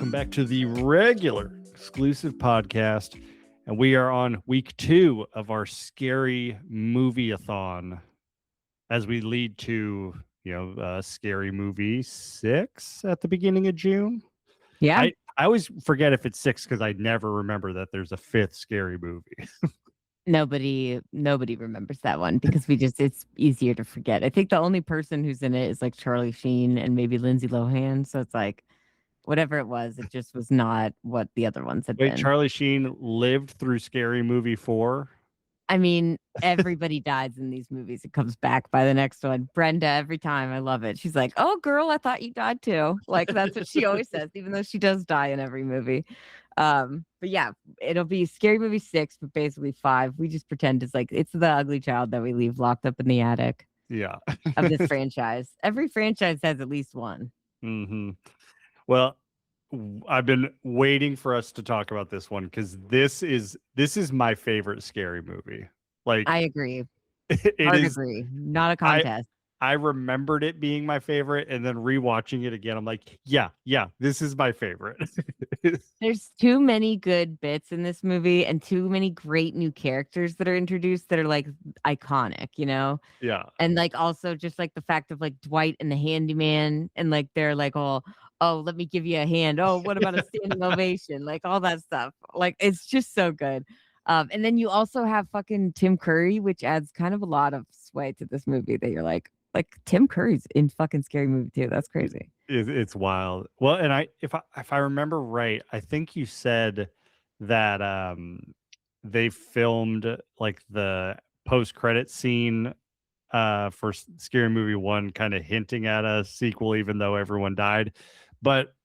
welcome back to the regular exclusive podcast. And we are on week 2 of our scary movie-a-thon as we lead to, Scary Movie 6 at the beginning of June. Yeah. I always forget if it's 6 because I never remember that there's a 5th scary movie. Nobody remembers that one because it's easier to forget. I think the only person who's in it is like Charlie Sheen and maybe Lindsay Lohan. So it's like whatever it was, it just was not what the other ones had Wait, been. Charlie Sheen lived through Scary Movie 4? I mean, everybody dies in these movies. It comes back by the next one. Brenda, every time. I love it. She's like, "Oh, girl, I thought you died too." Like that's what she always says, even though she does die in every movie. But yeah, it'll be Scary Movie 6, but basically 5. We just pretend it's the ugly child that we leave locked up in the attic. Yeah. Of this franchise. Every franchise has at least one. Mm-hmm. Well, I've been waiting for us to talk about this one because this is my favorite scary movie. Like, I agree. It is. Agree. Not a contest. I remembered it being my favorite, and then rewatching it again, I'm like, yeah, this is my favorite. There's too many good bits in this movie and too many great new characters that are introduced that are like iconic, you know? Yeah. And like also just like the fact of like Dwight and the handyman and like they're like all, oh, let me give you a hand. Oh, what about a standing ovation? Like all that stuff. Like it's just so good. And then you also have fucking Tim Curry, which adds kind of a lot of sway to this movie that you're like Tim Curry's in fucking Scary Movie too. That's crazy. It's wild. Well, and if I remember right, I think you said that they filmed like the post-credit scene for Scary Movie 1 kind of hinting at a sequel even though everyone died. But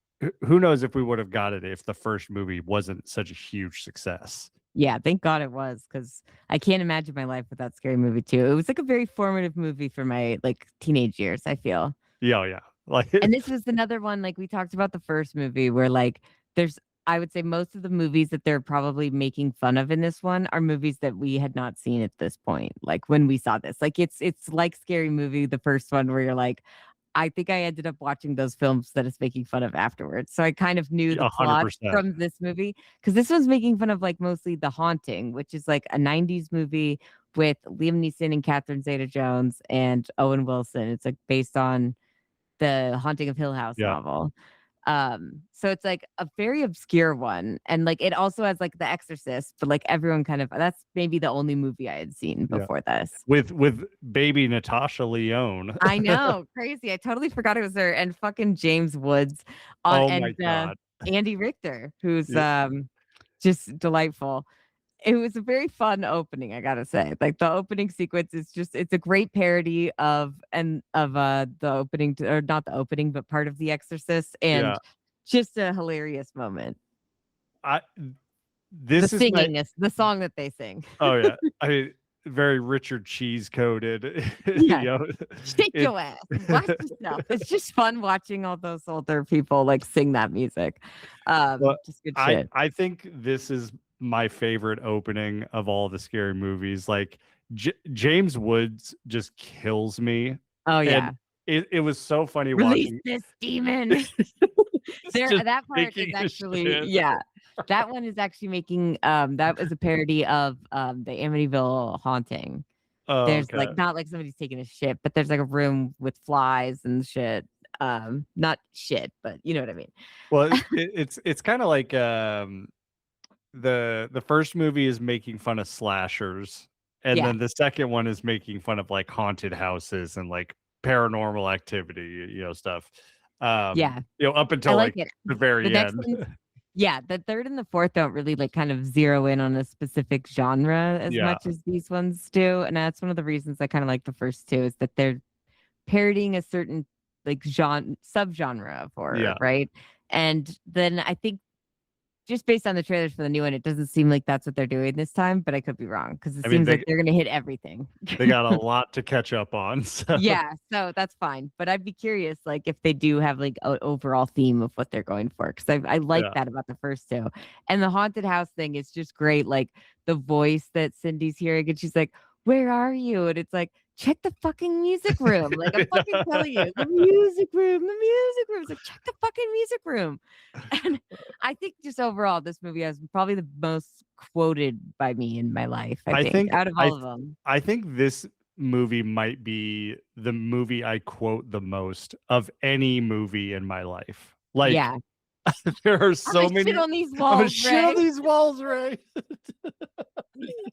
who knows if we would have got it if the first movie wasn't such a huge success. Yeah, thank God it was, because I can't imagine my life without Scary Movie 2. It was like a very formative movie for my like teenage years, I feel. Yeah. Like, and this was another one, like we talked about the first movie, where like I would say most of the movies that they're probably making fun of in this one are movies that we had not seen at this point. Like when we saw this, like it's like Scary Movie, the first one, where you're like, I think I ended up watching those films that it's making fun of afterwards. So I kind of knew the 100%. plot from this movie because this one's making fun of like mostly The Haunting, which is like a 90s movie with Liam Neeson and Catherine Zeta-Jones and Owen Wilson. It's like based on the Haunting of Hill House novel. So it's like a very obscure one. And like it also has like The Exorcist, but like everyone kind of that's maybe the only movie I had seen before this. With baby Natasha Lyonne. I know, crazy. I totally forgot it was her. And fucking James Woods my God. Andy Richter, who's just delightful. It was a very fun opening, I gotta say. Like the opening sequence is it's a great parody of the opening or not the opening, but part of The Exorcist, and just a hilarious moment. The song that they sing. Oh yeah. I mean, very Richard Cheese coded. Yeah. Shake your ass. Watch yourself. It's just fun watching all those older people like sing that music. Just good shit. I think this is my favorite opening of all the scary movies. Like James Woods just kills me. Oh yeah. And it was so funny watching this demon. That part is actually that one is actually making that was a parody of the Amityville Haunting. There's like not like somebody's taking a shit, but there's like a room with flies and shit. Not shit, but you know what I mean. Well, it's kind of like the first movie is making fun of slashers, and then the second one is making fun of like haunted houses and like paranormal activity, stuff. Up until like the very end. The third and the fourth don't really like kind of zero in on a specific genre as much as these ones do, and that's one of the reasons I kind of like the first two is that they're parodying a certain like subgenre of horror, right? And then I think just based on the trailers for the new one, it doesn't seem like that's what they're doing this time, but I could be wrong because it seems like they're going to hit everything. They got a lot to catch up on. So. Yeah, so that's fine. But I'd be curious, like, if they do have like an overall theme of what they're going for, because I like that about the first two. And the haunted house thing is just great. Like the voice that Cindy's hearing, and she's like, "Where are you?" And it's like, check the fucking music room. Like, I'm fucking telling you, the music room, the music room. It's like, check the fucking music room. And I think just overall, this movie has probably the most quoted by me in my life, I I think, think out of I all of them. I think this movie might be the movie I quote the most of any movie in my life. Like Yeah. there are I'm gonna so shit many. on these I'm gonna walls, shit on Ray. these walls, Ray.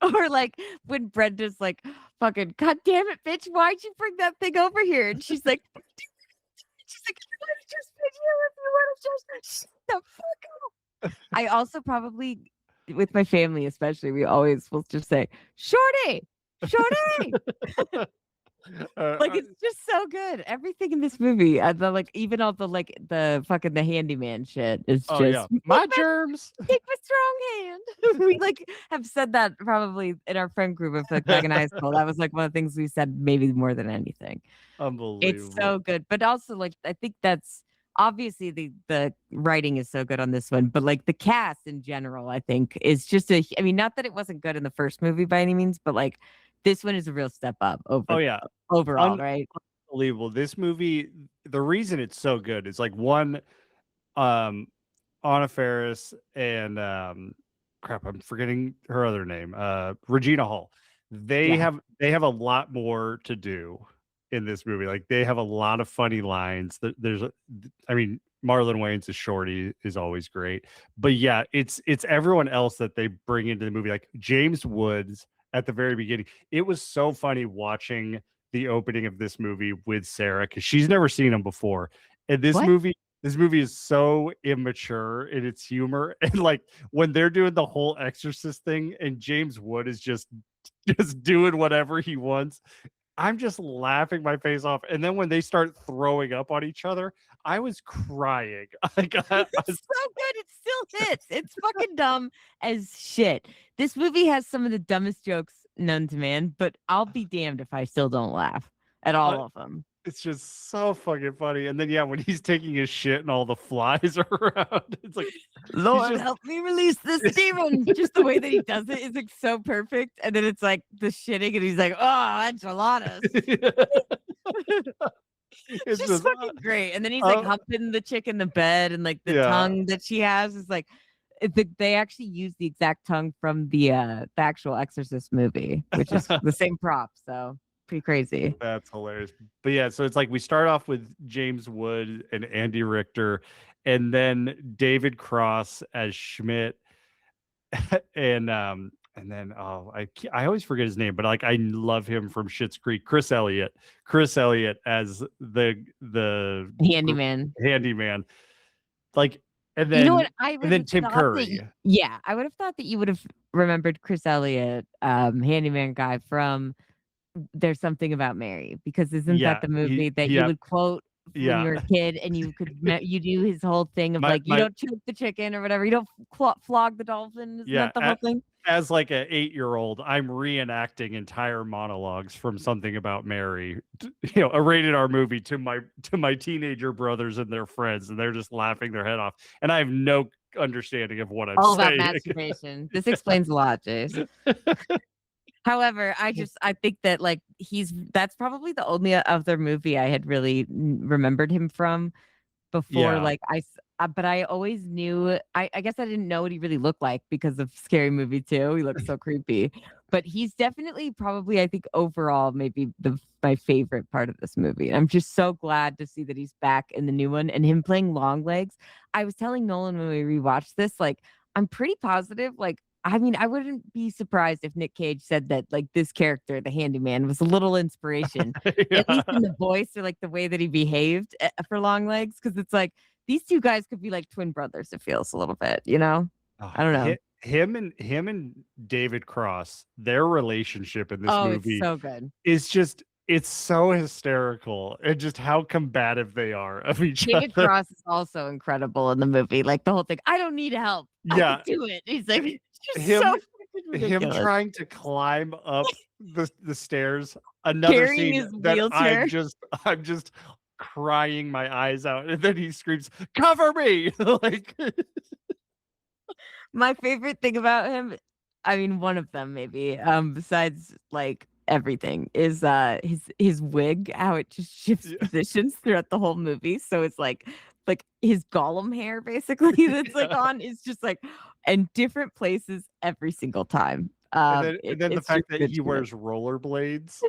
Or like when Brenda's like, fucking, God damn it, bitch, why'd you bring that thing over here? And she's like, she's like, I wanna just pick you if you want to just shut the fuck up. I also probably, with my family especially, we always will just say, Shorty, Shorty. Like, Uh, it's just so good. Everything in this movie, the like, even all the like the fucking the handyman shit is oh yeah, just my germs. take my strong hand. We like have said that probably in our friend group of like back in high school. That was like one of the things we said maybe more than anything. It's Unbelievable. so good. But also like I think that's obviously the writing is so good on this one, but like the cast in general, I think is just I mean, not that it wasn't good in the first movie by any means, but like this one is a real step up Oh over yeah, overall, right? unbelievable. This movie, the reason it's so good is like one, um, Anna Faris and crap, I'm forgetting her other name. Regina Hall. Yeah. They have a lot more to do in this movie. Like they have a lot of funny lines. I mean, Marlon Wayans as Shorty is always great, but yeah, it's everyone else that they bring into the movie. Like James Woods at the very beginning. It was so funny watching the opening of this movie with Sarah because she's never seen him before, and What? this movie is so immature in its humor. And like when they're doing the whole exorcist thing and James Wood is just doing whatever he wants, I'm just laughing my face off. And then when they start throwing up on each other, I was crying. Like It's so good. It still hits. It's fucking dumb as shit. This movie has some of the dumbest jokes known to man, but I'll be damned if I still don't laugh at all of them. it's just so fucking funny. And then yeah, when he's taking his shit and all the flies are around, it's like he's Lord, just help me release this demon. Just the way that he does it is like so perfect. And then it's like the shitting, and he's like, oh, enchiladas. It's it's just just fucking great. And then he's like uh, humping the chick in the bed, and like the yeah. tongue that she has is like they actually use the exact tongue from the actual Exorcist movie, which is the same prop. So pretty crazy. That's hilarious. But yeah, so it's like we start off with James Wood and Andy Richter, and then David Cross as Schmidt, and then I always forget his name, but like I love him from Schitt's Creek. Chris Elliott as the Handyman. handyman, like, You know what? I and would then have Tim thought that, Curry. yeah, I would have thought that you would have remembered Chris Elliott, handyman guy from There's Something About Mary, because isn't that Yeah, the movie that you yeah, would quote when you yeah. were a kid and you could you do his whole thing of My like you my don't choke the chicken or whatever, you don't flog the dolphin, isn't yeah. that the whole thing? As like a 8-year-old, I'm reenacting entire monologues from Something About Mary, a rated R movie to my teenager brothers and their friends, and they're just laughing their head off, and I have no understanding of what I'm All about saying. masturbation. This explains a lot, Jace. However, I think that like that's probably the only other movie I had really remembered him from before. Yeah. Like but I always knew. I guess I didn't know what he really looked like because of Scary Movie 2. He looks so creepy, but he's definitely probably I think overall maybe my favorite part of this movie. I'm just so glad to see that he's back in the new one and him playing Longlegs. I was telling Nolan when we rewatched this, like I'm pretty positive, like I mean, I wouldn't be surprised if Nick Cage said that like this character, the handyman, was a little inspiration, at least Yeah. in the voice or like the way that he behaved for Longlegs. Because it's like these two guys could be like twin brothers. It feels a little bit, you know. Oh, I don't know. him and David Cross, their relationship in this Oh, it's movie so good. is just it's so hysterical and just how combative they are of each David other. Cross is also incredible in the movie. Like the whole thing. I don't need help. I can Yeah, do it. He's like, it's just so him freaking him ridiculous. trying to climb up the stairs. Another Carrying scene his that wheelchair. I'm just crying my eyes out, and then he screams, "Cover me!" Like, My favorite thing about him, I mean, one of them maybe, besides like everything is his wig, how it just shifts Yeah. positions throughout the whole movie. So it's like his Gollum hair basically that's like Yeah. on is just like in different places every single time. And then the It's just fact that good he shit. wears rollerblades.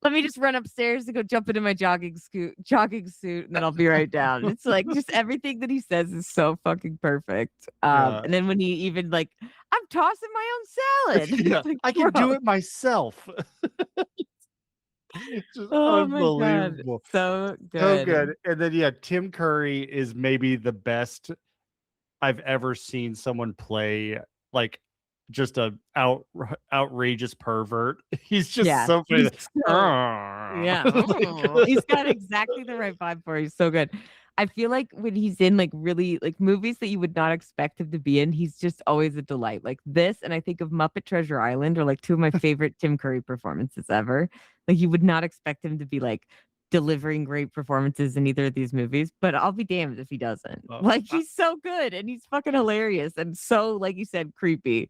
Let me just run upstairs and go jump into my jogging suit, and then I'll be right down. It's like just everything that he says is so fucking perfect. Yeah. And then when he even like, I'm tossing my own salad. Yeah. It's like, I can do bro, it myself. Just oh my god, unbelievable. so So good. good. And then yeah, Tim Curry is maybe the best I've ever seen someone play like just a outrageous pervert. He's just Yeah, so funny. he's so yeah. He's got exactly the right vibe for it. He's so good. I feel like when he's in like really like movies that you would not expect him to be in, he's just always a delight. Like this, and I think of Muppet Treasure Island are like two of my favorite Tim Curry performances ever. Like you would not expect him to be like delivering great performances in either of these movies, but I'll be damned if he doesn't. Uh, Like I- he's so good and he's fucking hilarious and so, like you said, creepy.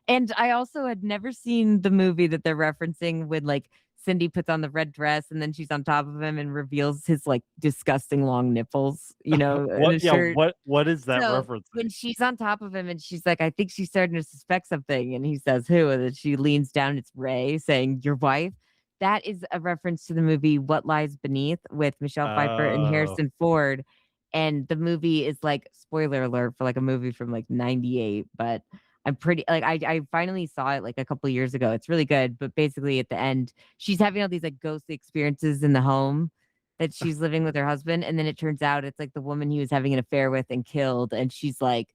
And I also had never seen the movie that they're referencing when like Cindy puts on the red dress and then she's on top of him and reveals his like disgusting long nipples, in what a yeah, shirt. what is that So referencing? when she's on top of him and she's like, I think she's starting to suspect something. And he says, who? And then she leans down. It's Ray saying, your wife. That is a reference to the movie What Lies Beneath with Michelle Pfeiffer and Oh. Harrison Ford. And the movie is like, spoiler alert for like a movie from like 98, but I'm pretty like I finally saw it like a couple years ago. It's really good, but basically at the end, she's having all these like ghostly experiences in the home that she's living with her husband, and then it turns out it's like the woman he was having an affair with and killed, and she's like,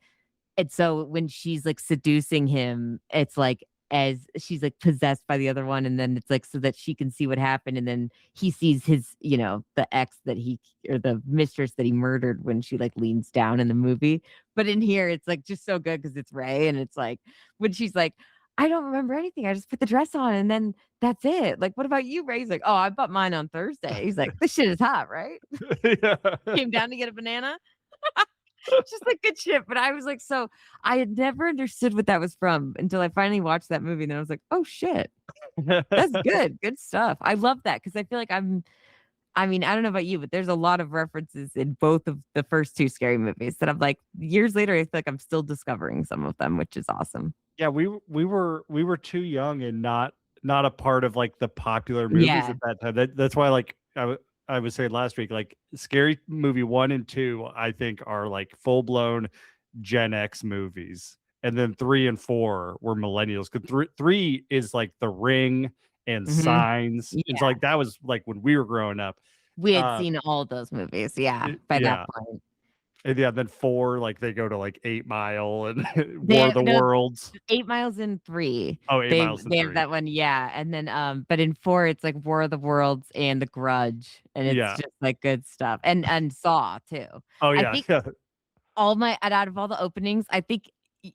and so when she's like seducing him, it's like as she's like possessed by the other one, and then it's like so that she can see what happened, and then he sees his, the ex that he or the mistress that he murdered when she like leans down in the movie. But in here, it's like just so good because it's Ray, and it's like when she's like, I don't remember anything. I just put the dress on, and then that's it. Like, what about you, Ray? He's like, oh, I bought mine on Thursday. He's like, this shit is hot, right? Yeah. Came down to get a banana. Just like good shit. But I was like, so I had never understood what that was from until I finally watched that movie. And then I was like, oh shit, that's good. Good stuff. I love that because I feel like I mean, I don't know about you, but there's a lot of references in both of the first two scary movies that I'm like, years later, I feel like I'm still discovering some of them, which is awesome. Yeah, we were too young and not a part of like the popular movies Yeah. at that time. That's why like I was saying last week, like Scary Movie 1 and 2, I think are like full blown Gen X movies. And then 3 and 4 were millennials. Cause three is like The Ring and Hmm. Signs. And so Yeah. like that was like when we were growing up. We had Uh seen all those movies. Yeah. By that yeah. point, And yeah, then 4, like they go to like 8 Mile and War of they the no Worlds. 8 Miles in 3. Oh, 8 They Miles and they have 3. that one, yeah, and then, but in 4, it's like War of the Worlds and The Grudge, and it's Yeah. just, like, good stuff, and Saw, too. Oh I yeah. think all my and out of all the openings, I think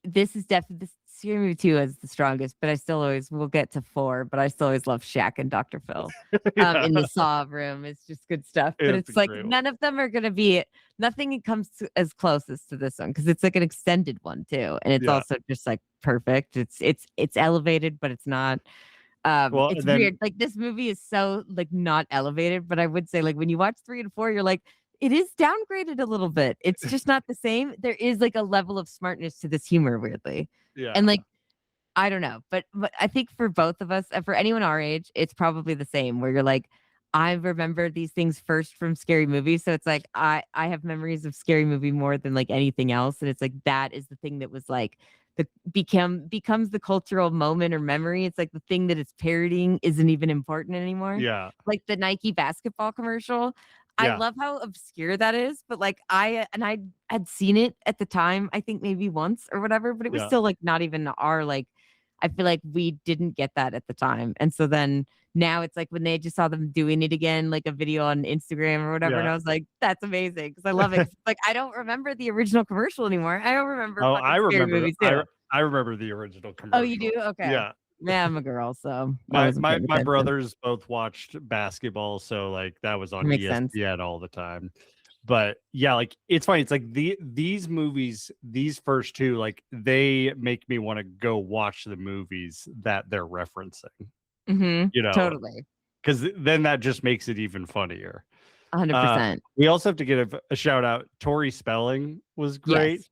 this is definitely this Scary Movie 2 is the strongest, but I still always we'll get to 4, but I still always love Shaq and Dr. Phil, Yeah. in the Saw room. It's just good stuff, but It's a it's like great one. none of them are gonna be nothing comes to as closest to this one because it's like an extended one too, and it's Yeah. also just like perfect. It's elevated, but it's not. Well, It's and then weird. Like this movie is so like not elevated, but I would say like when you watch 3 and 4, you're like, it is downgraded a little bit. It's just not the same. There is like a level of smartness to this humor, weirdly. And yeah. like, I don't know, but I think for both of us, and for anyone our age, it's probably the same where you're like, I remember these things first from scary movies. So it's like I have memories of scary movie more than like anything else. And it's like that is the thing that was like the becomes the cultural moment or memory. It's like the thing that it's parodying isn't even important anymore. Yeah. Like the Nike basketball commercial. I Yeah. love how obscure that is, but like I had seen it at the time, I think maybe once or whatever, but it was Yeah. still like not even our like I feel like we didn't get that at the time. And so then now it's like when they just saw them doing it again, like a video on Instagram or whatever, and Yeah. I was like, that's amazing because I love it. 'Cause, like I don't remember the original commercial anymore. I don't remember Oh, I fucking scary remember movies too. I remember the original Oh, you do? commercial. Okay. Yeah. Yeah, I'm a girl, so I My wasn't my paying my attention. brothers both watched basketball, so like that was on Makes sense. ESPN all the time. But yeah, like it's funny. It's like these movies, these first two, like they make me want to go watch the movies that they're referencing. You know, Totally. because then that just makes it even funnier. 100%. We also have to give a shout out. Tori Spelling was great. Yes.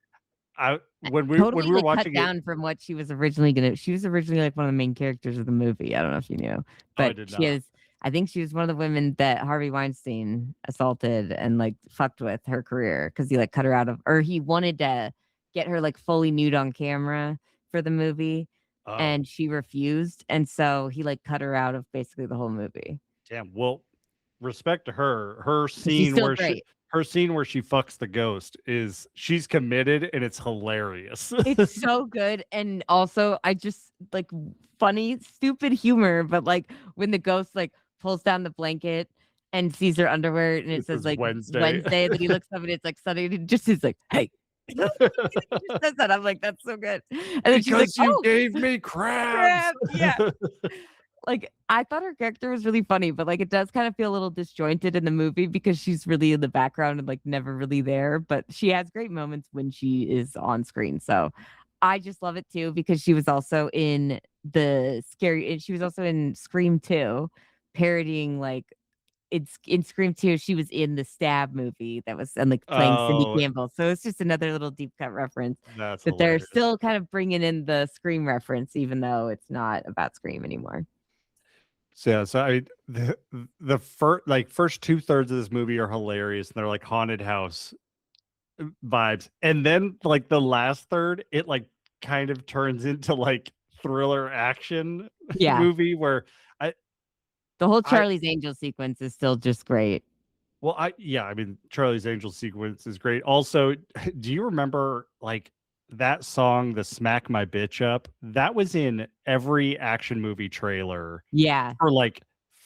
I when Totally, we were like, cut watching it. down from what she was originally she was originally, like, one of the main characters of the movie, I don't know if you knew, Oh, I but did she not. is I think she was one of the women that Harvey Weinstein assaulted and, like, fucked with her career because he, like, cut her out of or he wanted to get her, like, fully nude on camera for the movie, Oh, and she refused, and so he, like, cut her out of basically the whole movie. damn. Well, respect to her. Her But she's scene still where great. she fucks the ghost is she's committed and it's hilarious. It's so good, and also, I just like, funny, stupid humor, but, like, when the ghost, like, pulls down the blanket and sees her underwear, and it This says, is like, Wednesday. Wednesday, then he looks up and it's, like, Sunday, and he just is like, "Hey." He just says that, I'm like, "That's so good." And then she's like, Because you "Oh, gave me crabs. crap." Yeah. Like, I thought her character was really funny, but, like, it does kind of feel a little disjointed in the movie because she's really in the background and, like, never really there, but she has great moments when she is on screen, so I just love it too because she was also in she was also in Scream 2, parodying, like it's in Scream 2, she was in the Stab movie that was and, like, playing Cindy Oh, Campbell, so it's just another little deep cut reference that's that they're hilarious. still kind of bringing in the Scream reference even though it's not about Scream anymore. So yeah, so the first 2/3 of this movie are hilarious, and they're like haunted house vibes. And then like the last third, it like kind of turns into like thriller action Yeah. movie where I The whole I Charlie's Angels sequence is still just great. well, I mean, Charlie's Angels sequence is great. Also, do you remember like that song, the Smack My Bitch Up? That was in every action movie trailer Yeah. for like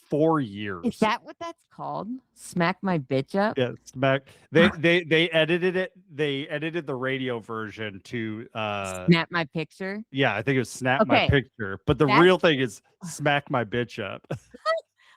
4 Is years. that what that's called? Smack my bitch up? Yeah, Smack. They edited it. They edited the radio version to Snap my picture? yeah, I think it was Snap My Okay, Picture, but the that's real thing is Smack My Bitch Up.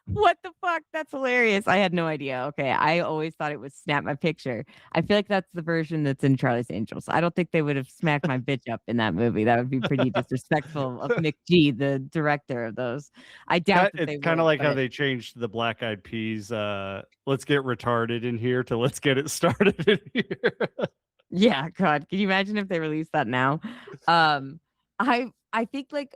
what the fuck? That's hilarious. I had no idea. Okay, I always thought it was snap my picture. I feel like that's the version that's in Charlie's Angels. I don't think they would have smacked my bitch up in that movie. That would be pretty disrespectful of Mick G, the director of those. I doubt that It's they kind of would, like how but they changed the Black Eyed Peas. Let's get retarded in here to let's get it started in here. yeah, God, can you imagine if they released that now? Um, I think like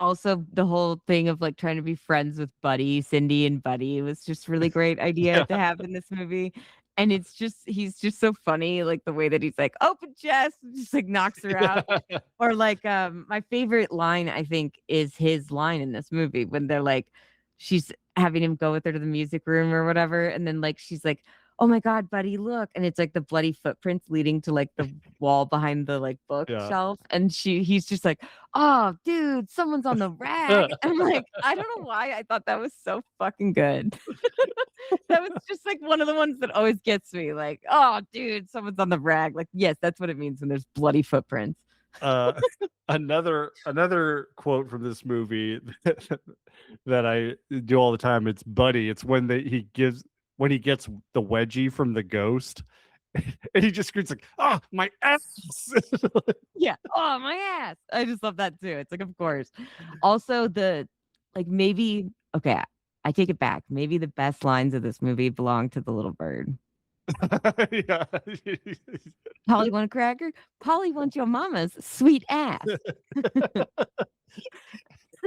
also the whole thing of like trying to be friends with Buddy, Cindy and Buddy was just really great idea Yeah. to have in this movie. And it's just he's just so funny, like the way that he's like open chest, just like knocks her out. Or like my favorite line I think is his line in this movie when they're like she's having him go with her to the music room or whatever and then like she's like oh my god buddy look and it's like the bloody footprints leading to like the wall behind the like Yeah. bookshelf and he's just like oh dude someone's on the rag. I'm like I don't know why I thought that was so fucking good. That was just like one of the ones that always gets me like oh dude someone's on the rag like yes that's what it means when there's bloody footprints. Uh, another quote from this movie that I do all the time. It's Buddy. It's when when he gets the wedgie from the ghost, and he just screams like, "Oh, my ass!" Yeah. Oh, my ass. I just love that too. It's like, of course. Also, the like maybe okay, I take it back. Maybe the best lines of this movie belong to the little bird. Yeah. Polly want a cracker? Polly wants your mama's sweet ass.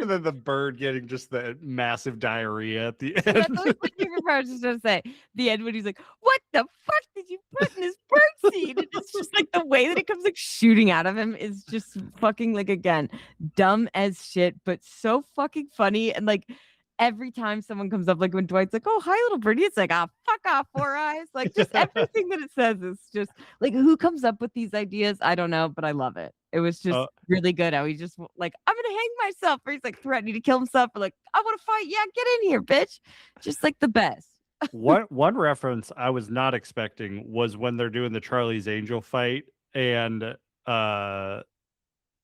And then the bird getting just the massive diarrhea at the That's end. always my favorite part. I was just gonna say the end when he's like, "What the fuck did you put in this bird seed?" And it's just like the way that it comes like shooting out of him is just fucking like again dumb as shit, but so fucking funny. And like every time someone comes up, like when Dwight's like, "Oh hi little birdie," it's like, "Ah fuck off, Four Eyes." Like just everything that it says is just like who comes up with these ideas? I don't know, but I love it. It was just Uh, really good. How he just like, I'm gonna hang myself, or he's like threatening to kill himself, or like, I want to fight. Yeah, get in here, bitch. Just like the best. one reference I was not expecting was when they're doing the Charlie's Angel fight, and uh,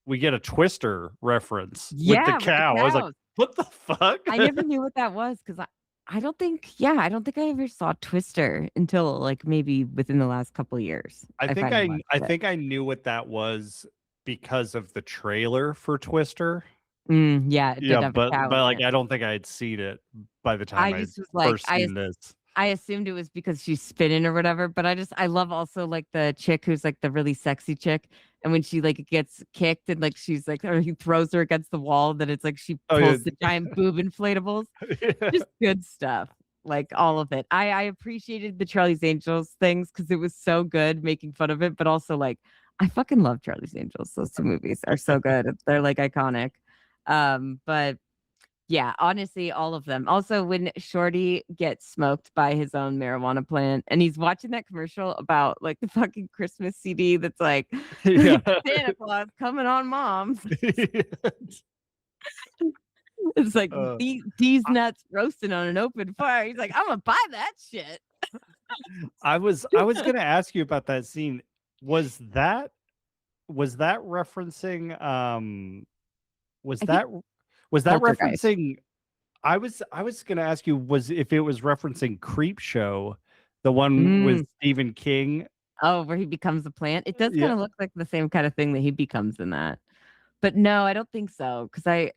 we get a Twister reference with the Yeah, with the cow. I was like, cows. "What the fuck?" I never knew what that was because I don't think I ever saw Twister until like maybe within the last couple of years. I I think finally I watched I it. think I knew what that was because of the trailer for Twister. Yeah, it did Yeah, have a cow but in like it. I don't think I had seen it by the time I I had just was like, first seen this. I assumed it was because she's spinning or whatever, but I love also like the chick who's like the really sexy chick. And when she like gets kicked and like she's like, or he throws her against the wall, then it's like she Oh yeah. pulls the giant boob inflatables. Yeah. Just good stuff. Like all of it. I appreciated the Charlie's Angels things because it was so good making fun of it, but also like I fucking love Charlie's Angels. Those two movies are so good. They're like iconic. But yeah, honestly, all of them. Also, when Shorty gets smoked by his own marijuana plant and he's watching that commercial about like the fucking Christmas CD that's like Yeah. Santa Claus coming on moms. It's like Uh, these I, nuts roasting on an open fire. He's like, I'm gonna buy that shit. I was gonna ask you about that scene. Was that referencing was I think that was that Poltergeist. referencing I was gonna ask you was if it was referencing Creep Show, the one with Mm. Stephen King. Oh, where he becomes a plant. It does kind Yeah. of look like the same kind of thing that he becomes in that. But no, I don't think so. Because I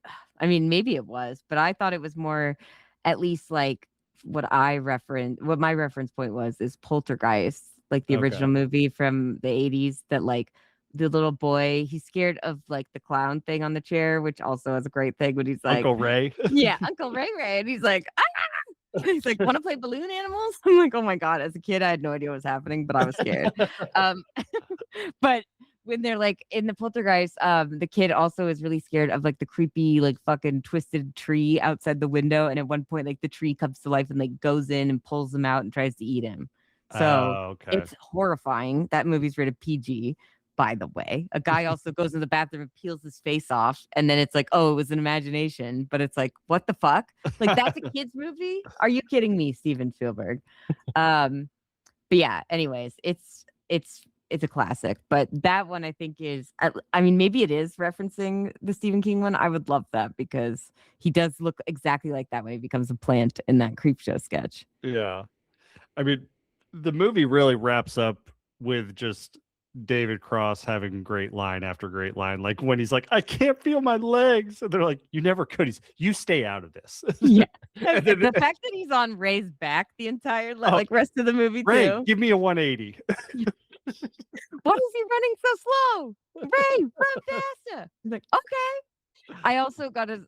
mean, maybe it was, but I thought it was more, at least like what my reference point was is Poltergeist, like the Okay. original movie from the 80s that like the little boy, he's scared of like the clown thing on the chair, which also is a great thing when he's like, Uncle Ray. yeah, Uncle Ray Ray. And he's like, ah! He's like, want to play balloon animals? I'm like, oh my God. As a kid, I had no idea what was happening, but I was scared. Um, but when they're like in the poltergeist, the kid also is really scared of like the creepy, like fucking twisted tree outside the window. And at one point, like the tree comes to life and like goes in and pulls him out and tries to eat him. So Oh, okay. it's horrifying. That movie's rated PG, by the way. A guy also goes in the bathroom and peels his face off, and then it's like, oh, it was an imagination. But it's like, what the fuck? Like that's a kid's movie? Are you kidding me, Steven Spielberg? Um, but yeah, anyways, it's a classic. But that one I think is I mean, maybe it is referencing the Stephen King one. I would love that because he does look exactly like that when he becomes a plant in that creep show sketch. Yeah. I mean, the movie really wraps up with just David Cross having great line after great line. Like when he's like, I can't feel my legs. And they're like, you never could. You stay out of this. Yeah. And then, The fact that he's on Ray's back the entire oh, like rest of the movie Ray, too. give me a 180. What is he running so slow? Ray, run faster. He's like, okay.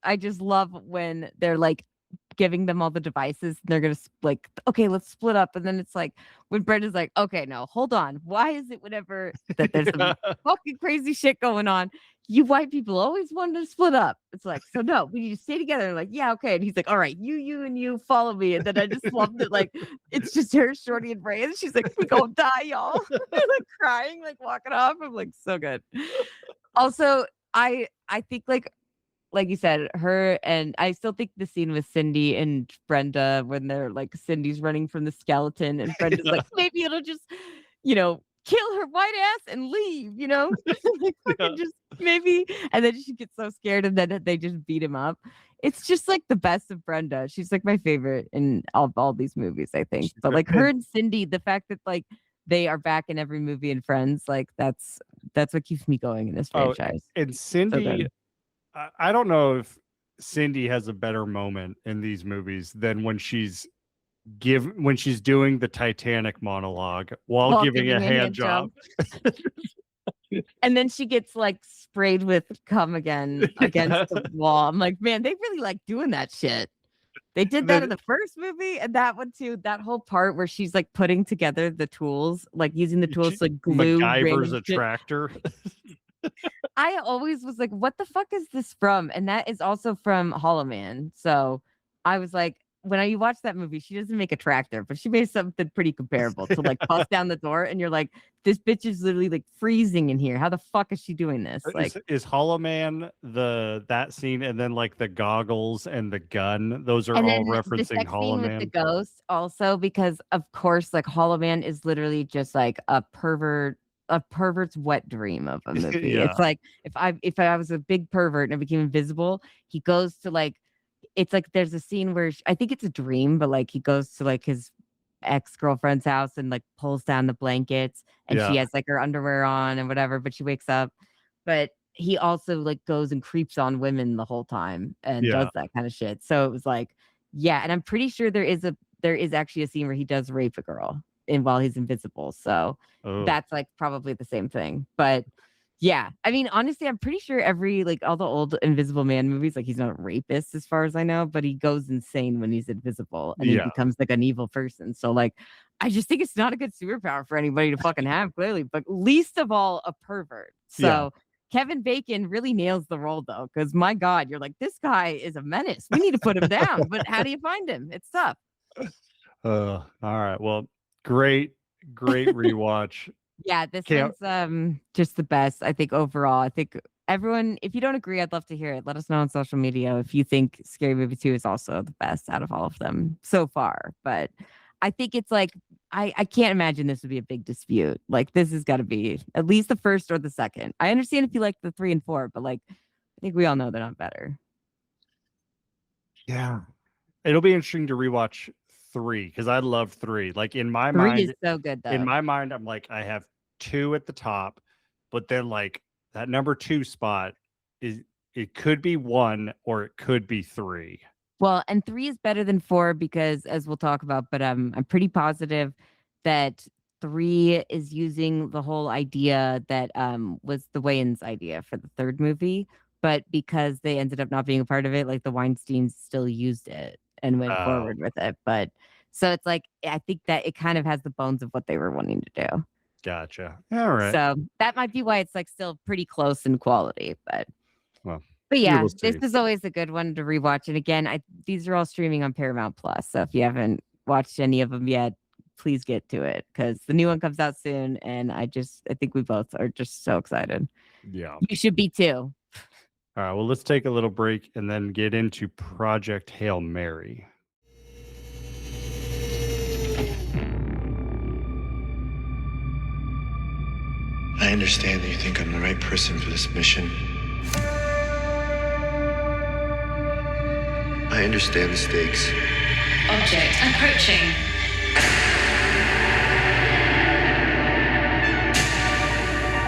I just love when they're like giving them all the devices and they're gonna like, okay, let's split up. And then it's like when Brenda's like, okay, no, hold on. Why is it whenever that there's some fucking crazy shit going on? You white people always wanted to split up. It's like, so no, we need to stay together. And like, yeah, okay. And he's like, all right, you and you follow me. And then I just loved it. Like, it's just her, Shorty, and Ray. And she's like, we gonna die, y'all. They're like crying, like walking off. I'm like, so good. Also, I think like you said, her and I still think the scene with Cindy and Brenda when they're like Cindy's running from the skeleton and Brenda's like, maybe it'll just, kill her white ass and leave, like Yeah. fucking just maybe. And then she gets so scared and then they just beat him up. It's just like the best of Brenda. She's like my favorite in all these movies, I think. She's But good. like her and Cindy, the fact that like they are back in every movie and Friends, like that's what keeps me going in this Oh, franchise. and So Cindy, good. I don't know if Cindy has a better moment in these movies than when she's doing the Titanic monologue while While giving a giving a hand hand job. And then she gets like sprayed with cum again against the wall. I'm like, man, they really like doing that shit. They did that in Then the first movie and that one too. That whole part where she's like putting together the tools, like using the tools to like glue MacGyver's random a shit. tractor. I always was like, what the fuck is this from? And that is also from Hollow Man. So I was like, when you watch that movie, she doesn't make a tractor, but she made something pretty comparable to like bust down the door. And you're like, this bitch is literally like freezing in here. How the fuck is she doing this? Like, Is Hollow Man that scene and then like the goggles and the gun? Those are and all then the referencing sex Hollow scene with the Man. ghost also, because of course, like Hollow Man is literally just like a pervert's wet dream of a movie. Yeah. It's like if I was a big pervert and I became invisible, he goes to like it's like there's a scene where I think it's a dream, but like he goes to like his ex-girlfriend's house and like pulls down the blankets and she Yeah. has like her underwear on and whatever, but she wakes up. But he also like goes and creeps on women the whole time and Yeah. does that kind of shit. So it was like, yeah, and I'm pretty sure there is actually a scene where he does rape a girl and while he's invisible. So Oh, that's like probably the same thing. But yeah, I mean, honestly, I'm pretty sure every like all the old Invisible Man movies, like he's not a rapist as far as I know, but he goes insane when he's invisible and he yeah. becomes like an evil person. So like, I just think it's not a good superpower for anybody to fucking have, clearly, but least of all a pervert. Yeah. So Kevin Bacon really nails the role though, because my God, you're like, this guy is a menace. We need to put him down. But how do you find him? It's tough. All right. Well, great rewatch. Yeah, this Can't. one's just the best. I think overall. I think everyone, if you don't agree, I'd love to hear it. Let us know on social media if you think Scary Movie 2 is also the best out of all of them so far. But I think it's like I can't imagine this would be a big dispute. Like this has got to be at least the first or the second. I understand if you like the 3 and 4, but like I think we all know they're not better. Yeah. It'll be interesting to rewatch 3 because I love 3. Like in my 3 is mind, so good though. I'm like, I have 2 at the top, but then like that number 2 spot is it could be 1 or it could be 3. Well, and 3 is better than 4 because as we'll talk about, but I'm pretty positive that 3 is using the whole idea that was the Wayans idea for the third movie, but because they ended up not being a part of it, like the Weinsteins still used it and went Oh, forward with it. But so it's like I think that it kind of has the bones of what they were wanting to do. gotcha. All right. So that might be why it's like still pretty close in quality, Well, but we yeah, will this see. is always a good one to rewatch. And again, these are all streaming on Paramount Plus. So if you haven't watched any of them yet, please get to it because the new one comes out soon. And I think we both are just so excited. Yeah. You should be too. All right. Well, let's take a little break and then get into Project Hail Mary. I understand that you think I'm the right person for this mission. I understand the stakes. Object approaching.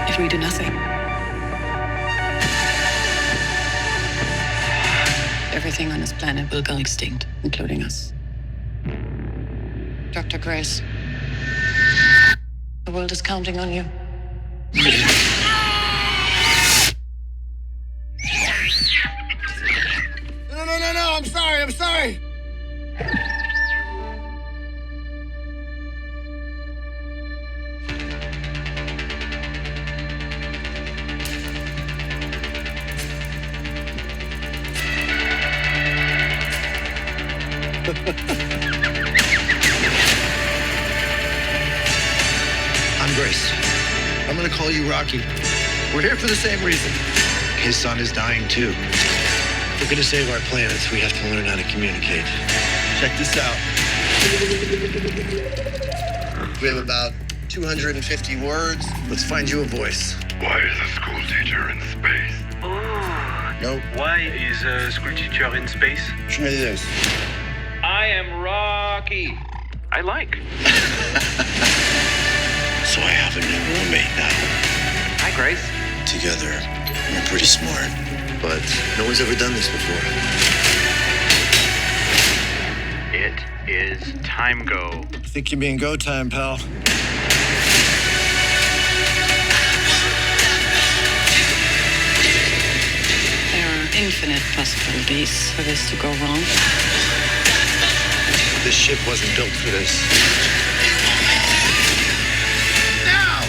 If we do nothing, everything on this planet will go extinct, including us. Dr. Grace, the world is counting on you. No, I'm sorry. I'm Grace. I'm gonna call you Rocky. We're here for the same reason. His son is dying too. If we're gonna save our planets, we have to learn how to communicate. Check this out. We have about 250 words. Let's find you a voice. Why is a school teacher in space? Nope. Why is a school teacher in space? Try this. I am Rocky. I like. So I have a new roommate now. Hi, Grace. Together, we're pretty smart. But no one's ever done this before. It is time go. I think you mean go time, pal. There are infinite possibilities for this to go wrong. This ship wasn't built for this. Now!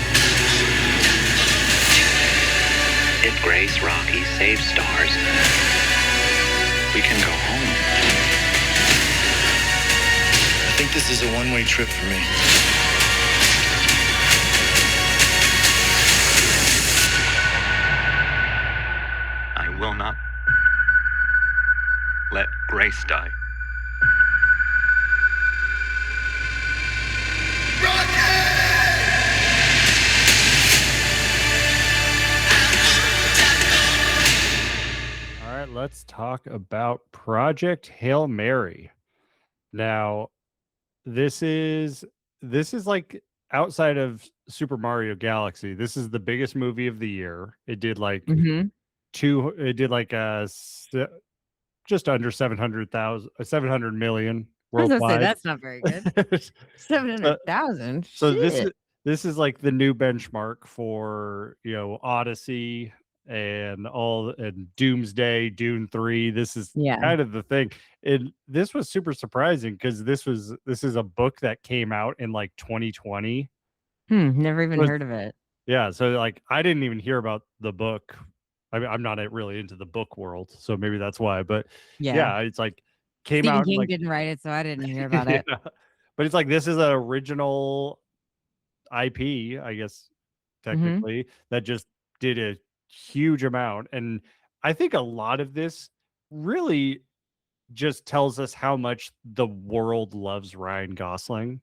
If Grace Rocky saves stars, we can go home. I think this is a one-way trip for me. I will not let Grace die. let's talk about Project Hail Mary. Now, this is like outside of Super Mario Galaxy. This is the biggest movie of the year. It did like Mm-hmm. it did like just under 700 million I was gonna say worldwide. that's not very good. So 700,000. so Shit. this is like the new benchmark for, Odyssey and Doomsday, Dune 3. This is Yeah. kind of the thing. And this was super surprising because this is a book that came out in like 2020. Never even Was heard of it. Yeah, so like I didn't even hear about the book. I mean, I'm not really into the book world, so maybe that's why. But Yeah. yeah, it's like came Stephen out in King like didn't write it, so I didn't hear about it. yeah. But it's like this is an original IP, I guess Mm-hmm. technically, that just did a huge amount. And I think a lot of this really just tells us how much the world loves Ryan Gosling.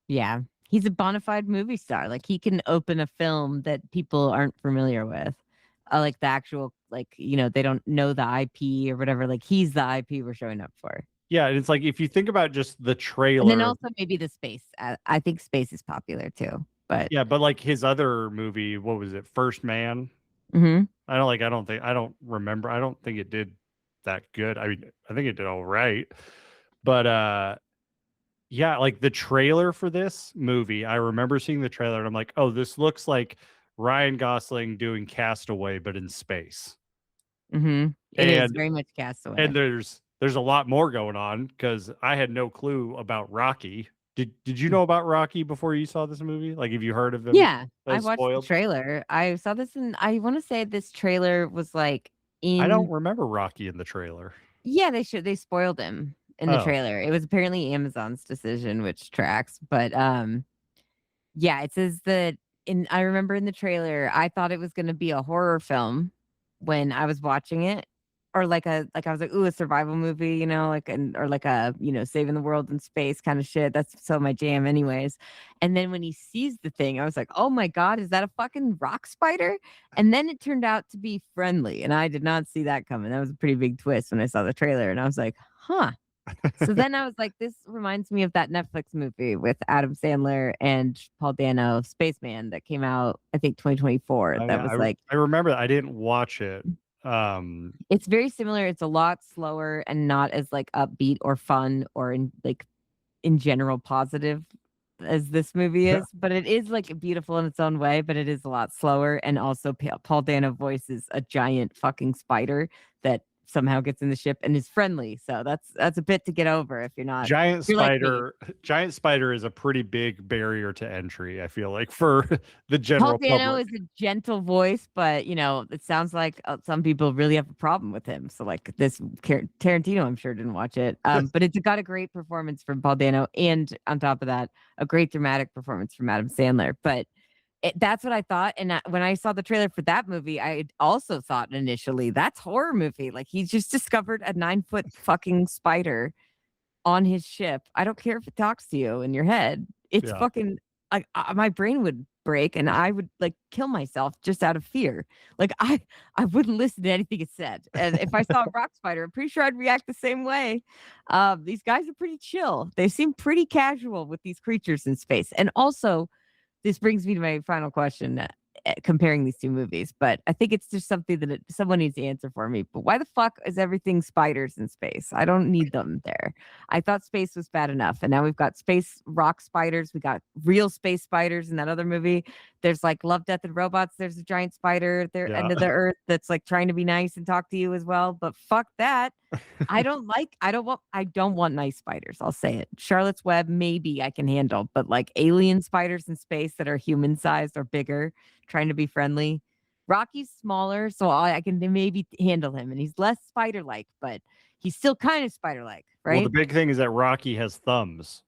Yeah. He's a bona fide movie star. Like he can open a film that people aren't familiar with. Like the actual, like, they don't know the IP or whatever. Like he's the IP we're showing up for. Yeah, and it's like if you think about just the And then trailer, also maybe the space. I think space is popular too. But yeah, but like his other movie, what was it, First Man? Mhm. I don't remember. I don't think it did that good. I mean, I think it did all right. But yeah, like the trailer for this movie, I remember seeing the trailer and I'm like, oh, this looks like Ryan Gosling doing Castaway, but in space. It is And very much Castaway. and there's a lot more going on because I had no clue about Rocky. Did you know about Rocky before you saw this movie? Like, have you heard of him? Yeah, I As watched the spoiled? trailer. I saw this and I want to say this trailer was like I don't in remember Rocky in the trailer. yeah, they spoiled him in the Oh, trailer. It was apparently Amazon's decision, which tracks, but yeah, it says that I remember in the trailer, I thought it was gonna be a horror film when I was watching it. Or like I was like, ooh, a survival movie, or like a, saving the world in space kind of shit. That's so my jam, anyways. And then when he sees the thing, I was like, oh my God, is that a fucking rock spider? And then it turned out to be friendly. And I did not see that coming. That was a pretty big twist when I saw the trailer. And I was like, huh. So then I was like, this reminds me of that Netflix movie with Adam Sandler and Paul Dano, Spaceman, that came out, I think 2024. oh, That yeah, was like, I remember that. I didn't watch it. it's very similar. It's a lot slower and not as like upbeat or fun or in general positive as this movie Yeah. is, but it is like beautiful in its own way, but it is a lot slower. And also Paul Dano voices a giant fucking spider that somehow gets in the ship and is friendly. So that's a bit to get over if you're not Giant you're like me. Giant spider is a pretty big barrier to entry, I feel like, for the Paul general Dano public. is a gentle voice, but it sounds like some people really have a problem with him. So like this Tarantino, I'm sure didn't watch it, but it's got a great performance from Paul Dano, and on top of that, a great dramatic performance from Adam Sandler. But that's what I thought, and when I saw the trailer for that movie, I also thought initially that's horror movie. Like he just discovered a 9-foot fucking spider on his ship. I don't care if it talks to you in your head. It's Yeah. fucking like my brain would break and I would like kill myself just out of fear. Like I wouldn't listen to anything it said. And if I saw a rock spider, I'm pretty sure I'd react the same way. These guys are pretty chill. They seem pretty casual with these creatures in space. And also, this brings me to my final question, comparing these two movies, but I think it's just something that someone needs to answer for me. But why the fuck is everything spiders in space? I don't need them there. I thought space was bad enough, and now we've got space rock spiders. We got real space spiders in that other movie. There's like Love, Death, and Robots. There's a giant spider there, Yeah. end of the earth, that's like trying to be nice and talk to you as well. But fuck that. I don't want nice spiders. I'll say it. Charlotte's Web, maybe I can handle, but like alien spiders in space that are human sized or bigger, trying to be friendly. Rocky's smaller, so I can maybe handle him, and he's less spider like, but he's still kind of spider like, Well, right? the big thing is that Rocky has thumbs.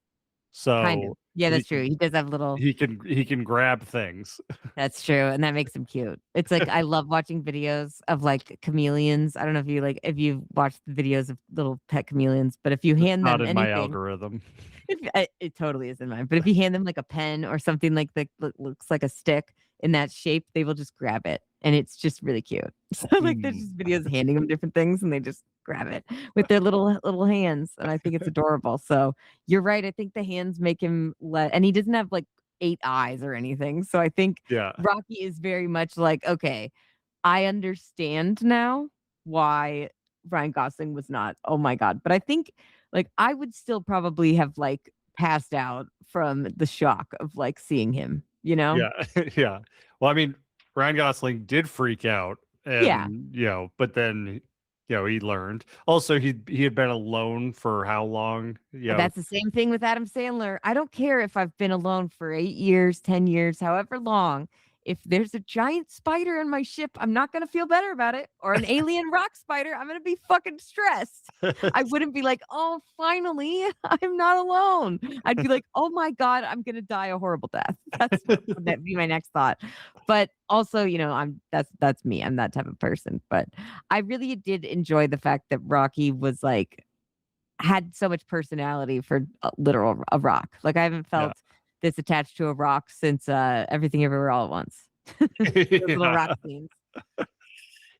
Kind of. So Yeah, that's he true. He does have little. he can grab things. That's true, and that makes him cute. It's like I love watching videos of like chameleons. I don't know if you've watched the videos of little pet chameleons, but if you hand Not them in my anything, algorithm. it totally is in mine. But if you hand them like a pen or something like that looks like a stick in that shape, they will just grab it and it's just really cute. So like there's just videos handing them different things and they just grab it with their little hands, and I think it's adorable. So you're right. I think the hands make him and he doesn't have like 8 eyes or anything. So I think Yeah. Rocky is very much like, okay, I understand now why Ryan Gosling was not. Oh my God. But I think like I would still probably have like passed out from the shock of like seeing him, you know? Yeah. Yeah. Well, I mean, Ryan Gosling did freak out, Yeah. and but then he learned. Also, he had been alone for how long? That's the same thing with Adam Sandler. I don't care if I've been alone for 8 years, 10 years, however long. If there's a giant spider in my ship, I'm not going to feel better about it. Or an alien rock spider, I'm going to be fucking stressed. I wouldn't be like, oh, finally, I'm not alone. I'd be like, oh my God, I'm going to die a horrible death. That'd be my next thought. But also, that's me. I'm that type of person. But I really did enjoy the fact that Rocky was like, had so much personality for a rock. Like I haven't felt this attached to a rock since Everything Everywhere All at Once. Those little rock scenes.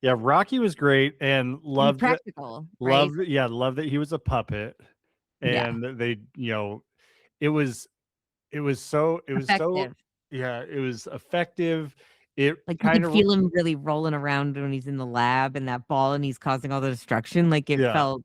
Yeah, Rocky was great and loved it. Practical, right? Loved that he was a puppet, and they, it was so Effective. it was effective. It Like you kind could of feel him really rolling around when he's in the lab and that ball and he's causing all the destruction. Like it felt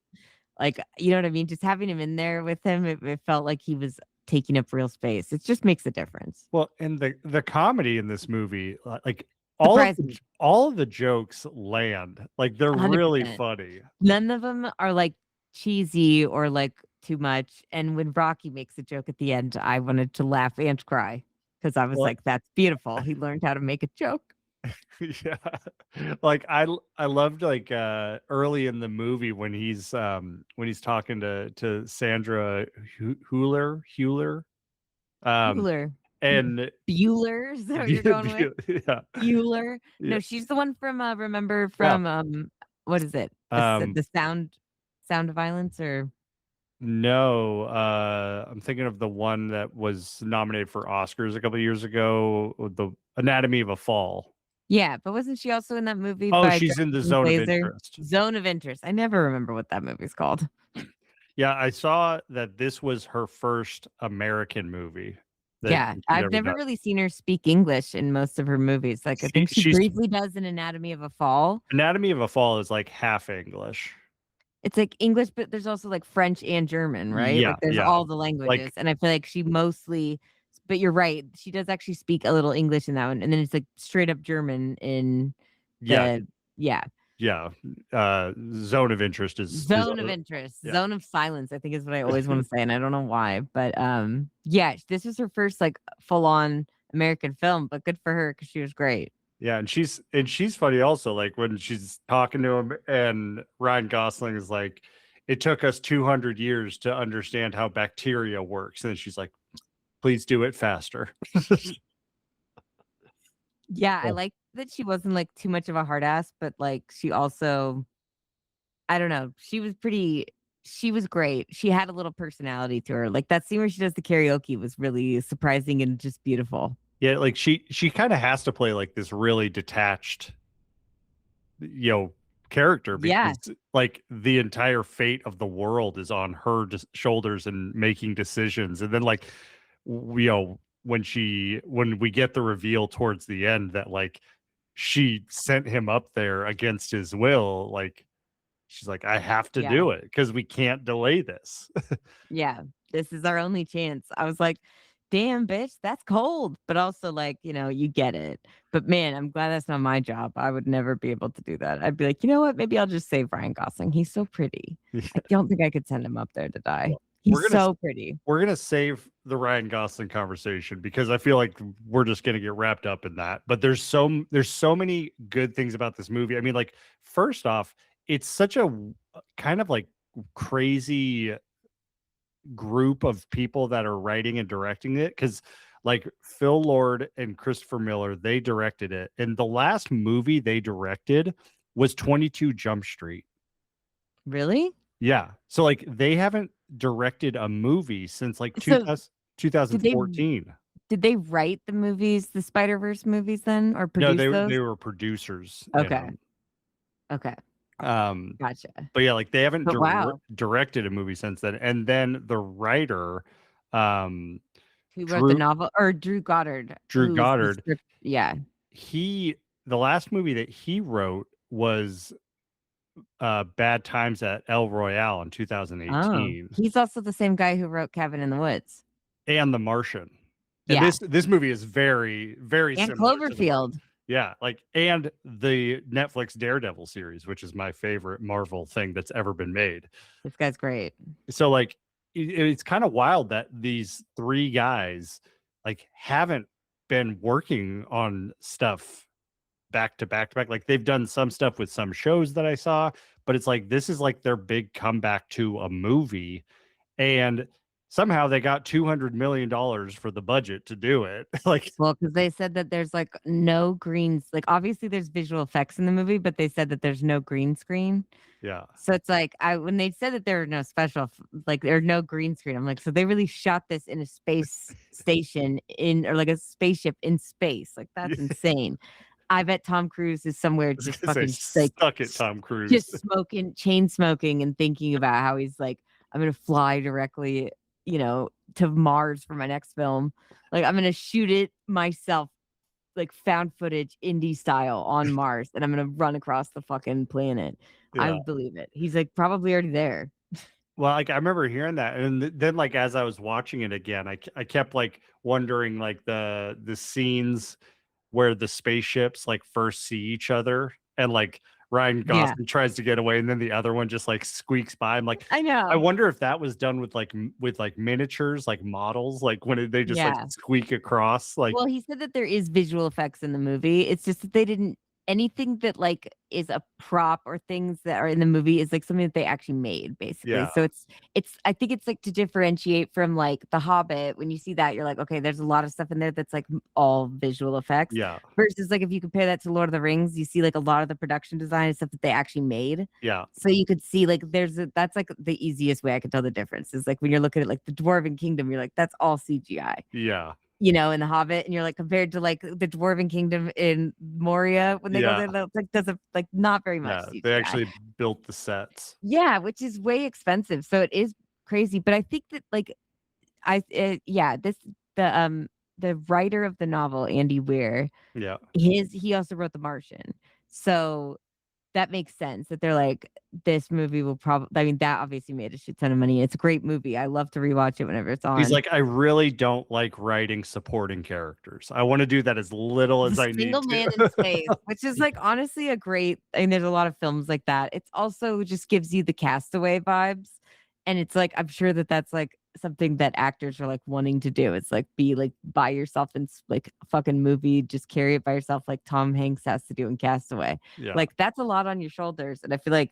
like, you know what I mean? Just having him in there with him, it felt like he was taking up real space. It just makes a difference. Well, and the comedy in this movie, like Surprising. all of the jokes land. Like they're 100%. really funny. None of them are like cheesy or like too much. And when Rocky makes a joke at the end, I wanted to laugh and cry because I was like, that's beautiful. He learned how to make a joke. Yeah. Like I loved like early in the movie when he's talking to Sandra Hüller. Bueller. And Bueller, is that what you're going with? Yeah. Bueller. Yeah. No, she's the one from remember from what is it? The sound of violence or no, I'm thinking of the one that was nominated for Oscars a couple of years ago, the Anatomy of a Fall. yeah, but wasn't she also in that movie? Oh, by she's in the Jonathan Zone of Glazer? Interest. Zone of Interest. I never remember what that movie's called. Yeah, I saw that this was her first American movie. Yeah, I've never really seen her speak English in most of her movies. Like I think she briefly does in Anatomy of a Fall. Anatomy of a Fall is like half English. It's like English, but there's also like French and German, right? Yeah, like there's all the languages. And I feel like she mostly, but you're right, she does actually speak a little English in that one. And then it's like straight up German in the Zone of Interest is Zone of Interest. Yeah. Zone of Silence, I think is what I always want to say, and I don't know why. But this was her first like full-on American film, but good for her because she was great. Yeah, and she's funny also, like when she's talking to him and Ryan Gosling is like, it took us 200 years to understand how bacteria works. And she's like, please do it faster. Yeah, I like that she wasn't like too much of a hard ass, but like she also, I don't know, she was great. She had a little personality to her. Like that scene where she does the karaoke was really surprising and just beautiful. Yeah, like she kind of has to play like this really detached, character because like the entire fate of the world is on her shoulders and making decisions. And then like, when we get the reveal towards the end that like she sent him up there against his will, like she's like, I have to do it because we can't delay this. Yeah, this is our only chance. I was like, damn, bitch, that's cold. But also, like, you get it. But man, I'm glad that's not my job. I would never be able to do that. I'd be like, you know what? Maybe I'll just save Ryan Gosling. He's so pretty. I don't think I could send him up there to die. He's so pretty. We're going to save the Ryan Gosling conversation because I feel like we're just going to get wrapped up in that. But there's so many good things about this movie. I mean, like, first off, it's such a kind of like crazy group of people that are writing and directing it, because like Phil Lord and Christopher Miller, they directed it, and the last movie they directed was 22 Jump Street. Really? Yeah. So like they haven't directed a movie since like 2014. Did they write the movies, the Spider-Verse movies then, or No, produce those? they were producers. Okay. Okay. Um, Gotcha. but yeah, like they haven't But wow. directed a movie since then. And then the writer, um, Who wrote the Drew novel? Or Drew Goddard, Drew who's the Goddard, script. Yeah. the last movie that he wrote was Bad Times at El Royale in Oh, 2018, he's also the same guy who wrote Cabin in the Woods. and The Martian. And Yeah. this movie is very, very And similar to The Martian. Cloverfield. Yeah, like, and the Netflix Daredevil series, which is my favorite Marvel thing that's ever been made. This guy's great. So like it's kind of wild that these three guys like haven't been working on stuff back to back to back. Like they've done some stuff with some shows that I saw, but it's like this is like their big comeback to a movie, and somehow they got $200 million for the budget to do it. Like, Well, because they said that there's like no greens. Like obviously there's visual effects in the movie, but they said that there's no green screen. yeah, So it's like when they said that there were no like there are no green screen, I'm like, so they really shot this in a space station or like a spaceship in space. Like that's insane. I bet Tom Cruise is somewhere just fucking like stuck at Tom Cruise, just chain smoking, and thinking about how he's like, I'm gonna fly directly, to Mars for my next film. Like I'm gonna shoot it myself, like found footage indie style on Mars, and I'm gonna run across the fucking planet. I Yeah. would believe it. He's like probably already there. Well, like I remember hearing that, and then like as I was watching it again, I kept like wondering like the scenes where the spaceships like first see each other, and like Ryan Gosling tries to get away, and then the other one just like squeaks by. I'm like, I know. I wonder if that was done with like miniatures, like models, like when they just like squeak across. Like, well, he said that there is visual effects in the movie. It's just that they didn't anything that like is a prop or things that are in the movie is like something that they actually made, basically. Yeah. So it's I think it's like to differentiate from like The Hobbit. When you see that, you're like, okay, there's a lot of stuff in there that's like all visual effects. Yeah. Versus like if you compare that to Lord of the Rings, you see like a lot of the production design and stuff that they actually made. Yeah. So you could see like that's like the easiest way I could tell the difference is like when you're looking at like the Dwarven Kingdom, you're like, that's all CGI. Yeah. In The Hobbit, and you're like compared to like the Dwarven Kingdom in Moria when they go there, like does like not very much. Yeah, CGI. they actually built the sets. Yeah, which is way expensive, so it is crazy. But I think that like the writer of the novel, Andy Weir, he also wrote The Martian, so that makes sense that they're like, this movie will probably, I mean, that obviously made a shit ton of money. It's a great movie. I love to rewatch it whenever it's on. He's like, I really don't like writing supporting characters. I want to do that as little as I need to. Single Man in Space, which is like honestly a great, I mean, there's a lot of films like that. It's also just gives you the Castaway vibes. And it's like, I'm sure that that's like something that actors are like wanting to do. It's like be like by yourself in like a fucking movie, just carry it by yourself like Tom Hanks has to do in Castaway. Yeah. Like that's a lot on your shoulders. And I feel like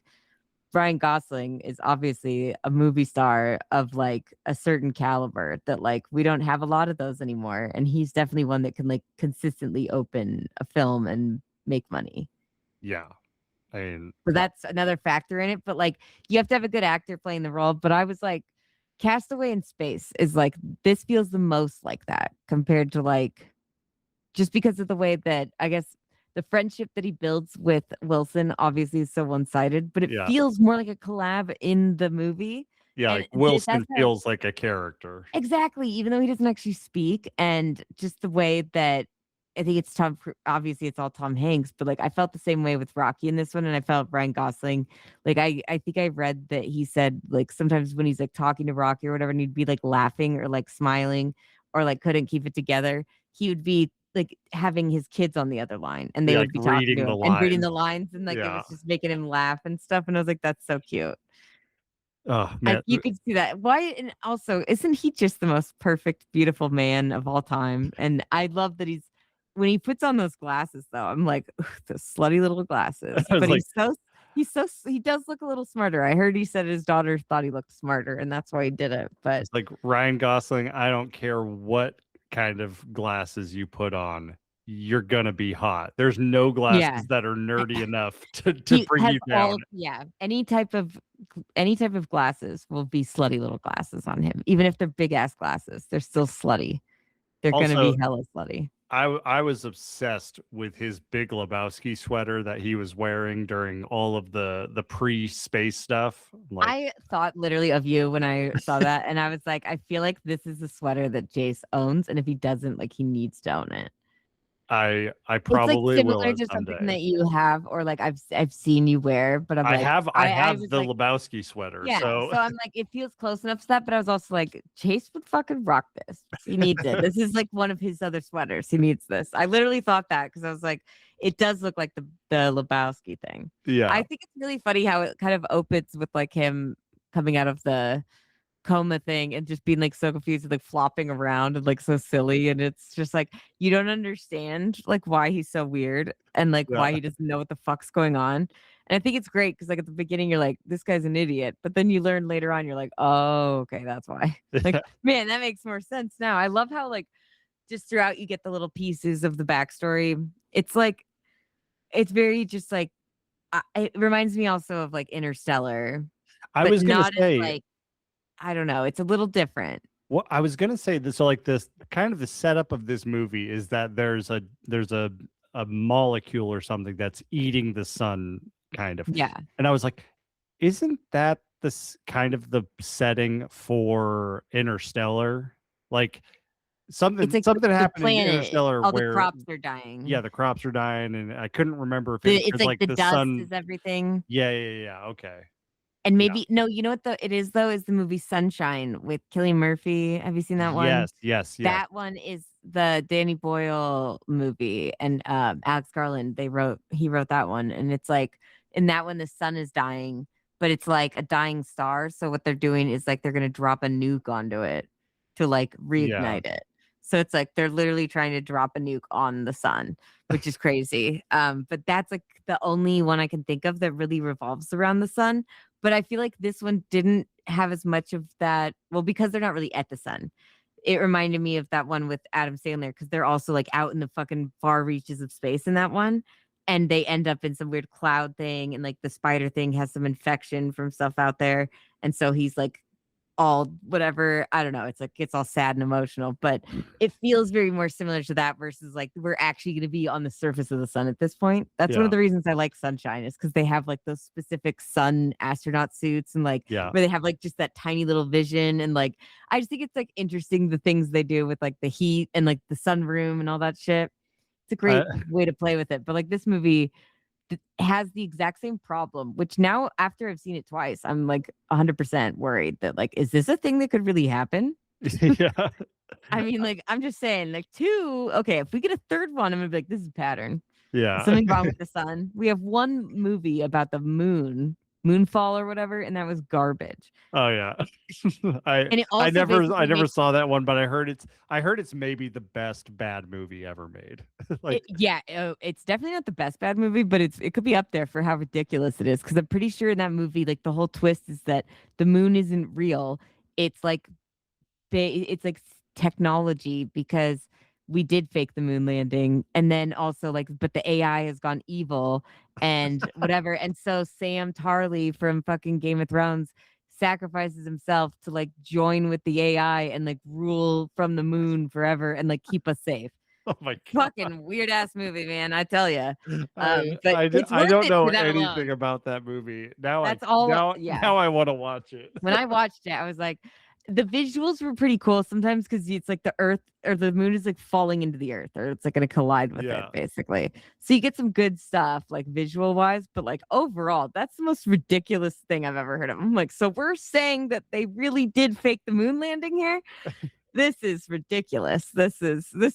Ryan Gosling is obviously a movie star of like a certain caliber that like we don't have a lot of those anymore. And he's definitely one that can like consistently open a film and make money. Yeah. I mean, so that's another factor in it. But like you have to have a good actor playing the role. But I was like, Castaway in Space is like, this feels the most like that compared to like, just because of the way that I guess the friendship that he builds with Wilson obviously is so one-sided, but it feels more like a collab in the movie. Yeah, like Wilson feels like a character. Exactly, even though he doesn't actually speak. And just the way that I think it's obviously it's all Tom Hanks, but like I felt the same way with Rocky in this one, and I felt Ryan Gosling. Like I think I read that he said like sometimes when he's like talking to Rocky or whatever, and he'd be like laughing or like smiling or like couldn't keep it together, he would be like having his kids on the other line, and they would be talking to him and reading the lines, and like it was just making him laugh and stuff. And I was like, that's so cute. Oh man, you could see that. Why? And also, isn't he just the most perfect, beautiful man of all time? And I love that when he puts on those glasses, though, I'm like, those slutty little glasses. But like, he does look a little smarter. I heard he said his daughter thought he looked smarter, and that's why he did it. But it's like Ryan Gosling, I don't care what kind of glasses you put on, you're gonna be hot. There's no glasses that are nerdy enough to bring you down. Any type of glasses will be slutty little glasses on him, even if they're big ass glasses. They're still slutty. They're going to be Also, hella slutty. I was obsessed with his Big Lebowski sweater that he was wearing during all of the pre-space stuff. Like, I thought literally of you when I saw that, and I was like, I feel like this is a sweater that Jace owns, and if he doesn't, like, he needs to own it. I It's like probably will similar at to something someday. that you have, or like I've seen you wear, but I'm I like, have I was the like, Lebowski sweater, yeah. so So I'm like, it feels close enough to that, but I was also like, Chase would fucking rock this. He needs it. This is like one of his other sweaters. He needs this. I literally thought that because I was like, it does look like the Lebowski thing. yeah. I think it's really funny how it kind of opens with like him coming out of the coma thing and just being like so confused and like flopping around and like so silly, and it's just like you don't understand like why he's so weird and like Yeah. why he doesn't know what the fuck's going on. And I think it's great because like at the beginning you're like, this guy's an idiot, but then you learn later on you're like, oh, okay, that's why. Like, man, that makes more sense now. I love how like just throughout you get the little pieces of the backstory. It's like it's very just like it reminds me also of like Interstellar, I but was gonna not as say, like, I don't know, it's a little different. well, I was gonna say this. So, like, this kind of the setup of this movie is that there's a molecule or something that's eating the sun, kind of. Yeah. And I was like, isn't that this kind of the setting for Interstellar? Like, It's something like something the happened in planet, Interstellar all the where, crops are dying. yeah, the crops are dying, and I couldn't remember if it was It's because, like like, the the dust sun. is everything. Yeah. Okay. And Yeah. maybe no, you know what it is though, is the movie Sunshine with Cillian Murphy. Have you seen that one? Yes. That one is the Danny Boyle movie, and Alex Garland, he wrote that one, and it's like in that one the sun is dying, but it's like a dying star. So what they're doing is like they're gonna drop a nuke onto it to like Yeah. reignite it. So it's like they're literally trying to drop a nuke on the sun, which is crazy. But that's like the only one I can think of that really revolves around the sun. But I feel like this one didn't have as much of that. Well, because they're not really at the sun. It reminded me of that one with Adam Sandler because they're also like out in the fucking far reaches of space in that one. And they end up in some weird cloud thing. And like the spider thing has some infection from stuff out there. And so he's like all whatever. I don't know. It's like it's all sad and emotional, but it feels very more similar to that versus like we're actually going to be on the surface of the sun at this point. That's one Yeah. of the reasons I like Sunshine is because they have like those specific sun astronaut suits and like Yeah. where they have like just that tiny little vision. And like I just think it's like interesting the things they do with like the heat and like the sunroom and all that shit. It's a great way to play with it. But like this movie has the exact same problem, which now after I've seen it twice, I'm like 100% worried that like, is this a thing that could really happen? Yeah. I mean, like, I'm just saying, like, okay, if we get a third one, I'm gonna be like, this is a pattern. Yeah. Something wrong with the sun. We have one movie about the moonfall or whatever, and that was garbage. Oh yeah. And it I also never basically makes saw that one, but I heard it's maybe the best bad movie ever made. Like, it's definitely not the best bad movie, but it could be up there for how ridiculous it is. Because I'm pretty sure in that movie, like the whole twist is that the moon isn't real. It's like it's like technology because we did fake the moon landing, and then also like, but the AI has gone evil and whatever. And so Sam Tarly from fucking Game of Thrones sacrifices himself to like join with the AI and like rule from the moon forever and like keep us safe. oh my god. Fucking weird ass movie, man. I tell you. I But it's I worth don't it know for that anything alone. about that movie. Now That's all. Yeah. now I want to watch it. When I watched it, I was like, the visuals were pretty cool sometimes because it's like the earth or the moon is like falling into the earth or it's like going to collide with Yeah. it basically. So you get some good stuff like visual wise, but like overall, that's the most ridiculous thing I've ever heard of. I'm like, so we're saying that they really did fake the moon landing here? This is ridiculous. This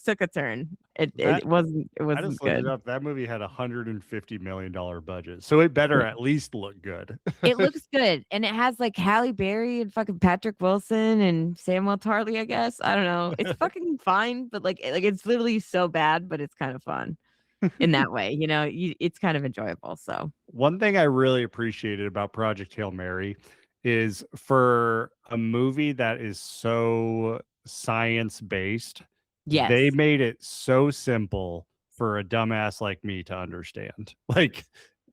took a turn. It wasn't I just looked good. it up. That movie had $150 million budget, so it better at least look good. It looks good, and it has like Halle Berry and fucking Patrick Wilson and Samuel Tarly. I guess I don't know. It's fucking fine, but like it's literally so bad, but it's kind of fun in that way. You know, it's kind of enjoyable. So One thing I really appreciated about Project Hail Mary is for a movie that is so science based, yes, they made it so simple for a dumbass like me to understand. Like,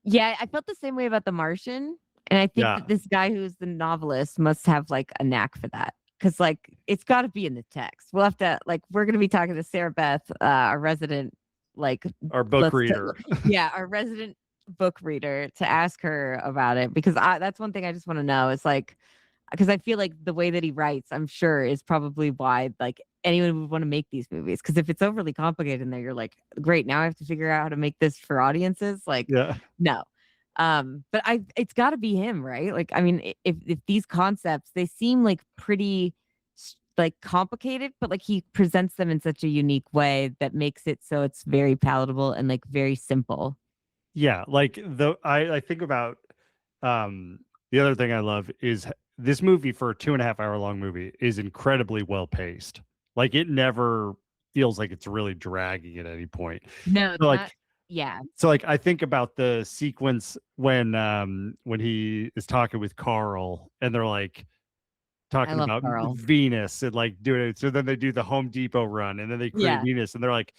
yeah, I felt the same way about The Martian, and I think Yeah. that this guy who's the novelist must have like a knack for that because like it's got to be in the text. We'll have to we're gonna be talking to Sara Beth, our resident Our book reader. our resident book reader, to ask her about it, because that's one thing I just want to know. It's because I feel like the way that he writes, I'm sure, is probably why anyone would want to make these movies. Because if it's overly complicated in there, you're like, great, now I have to figure out how to make this for audiences. Yeah. No. But it's got to be him, right? I mean, if these concepts, they seem pretty complicated, but he presents them in such a unique way that makes it so it's very palatable and very simple. Yeah, I think about the other thing I love is this movie, for a 2.5 hour long movie, is incredibly well paced. It never feels like it's really dragging at any point. No, So, yeah. So I think about the sequence when he is talking with Carl, and they're talking about Carl. Venus and doing it. So then they do the Home Depot run, and then they create Venus, and they're like,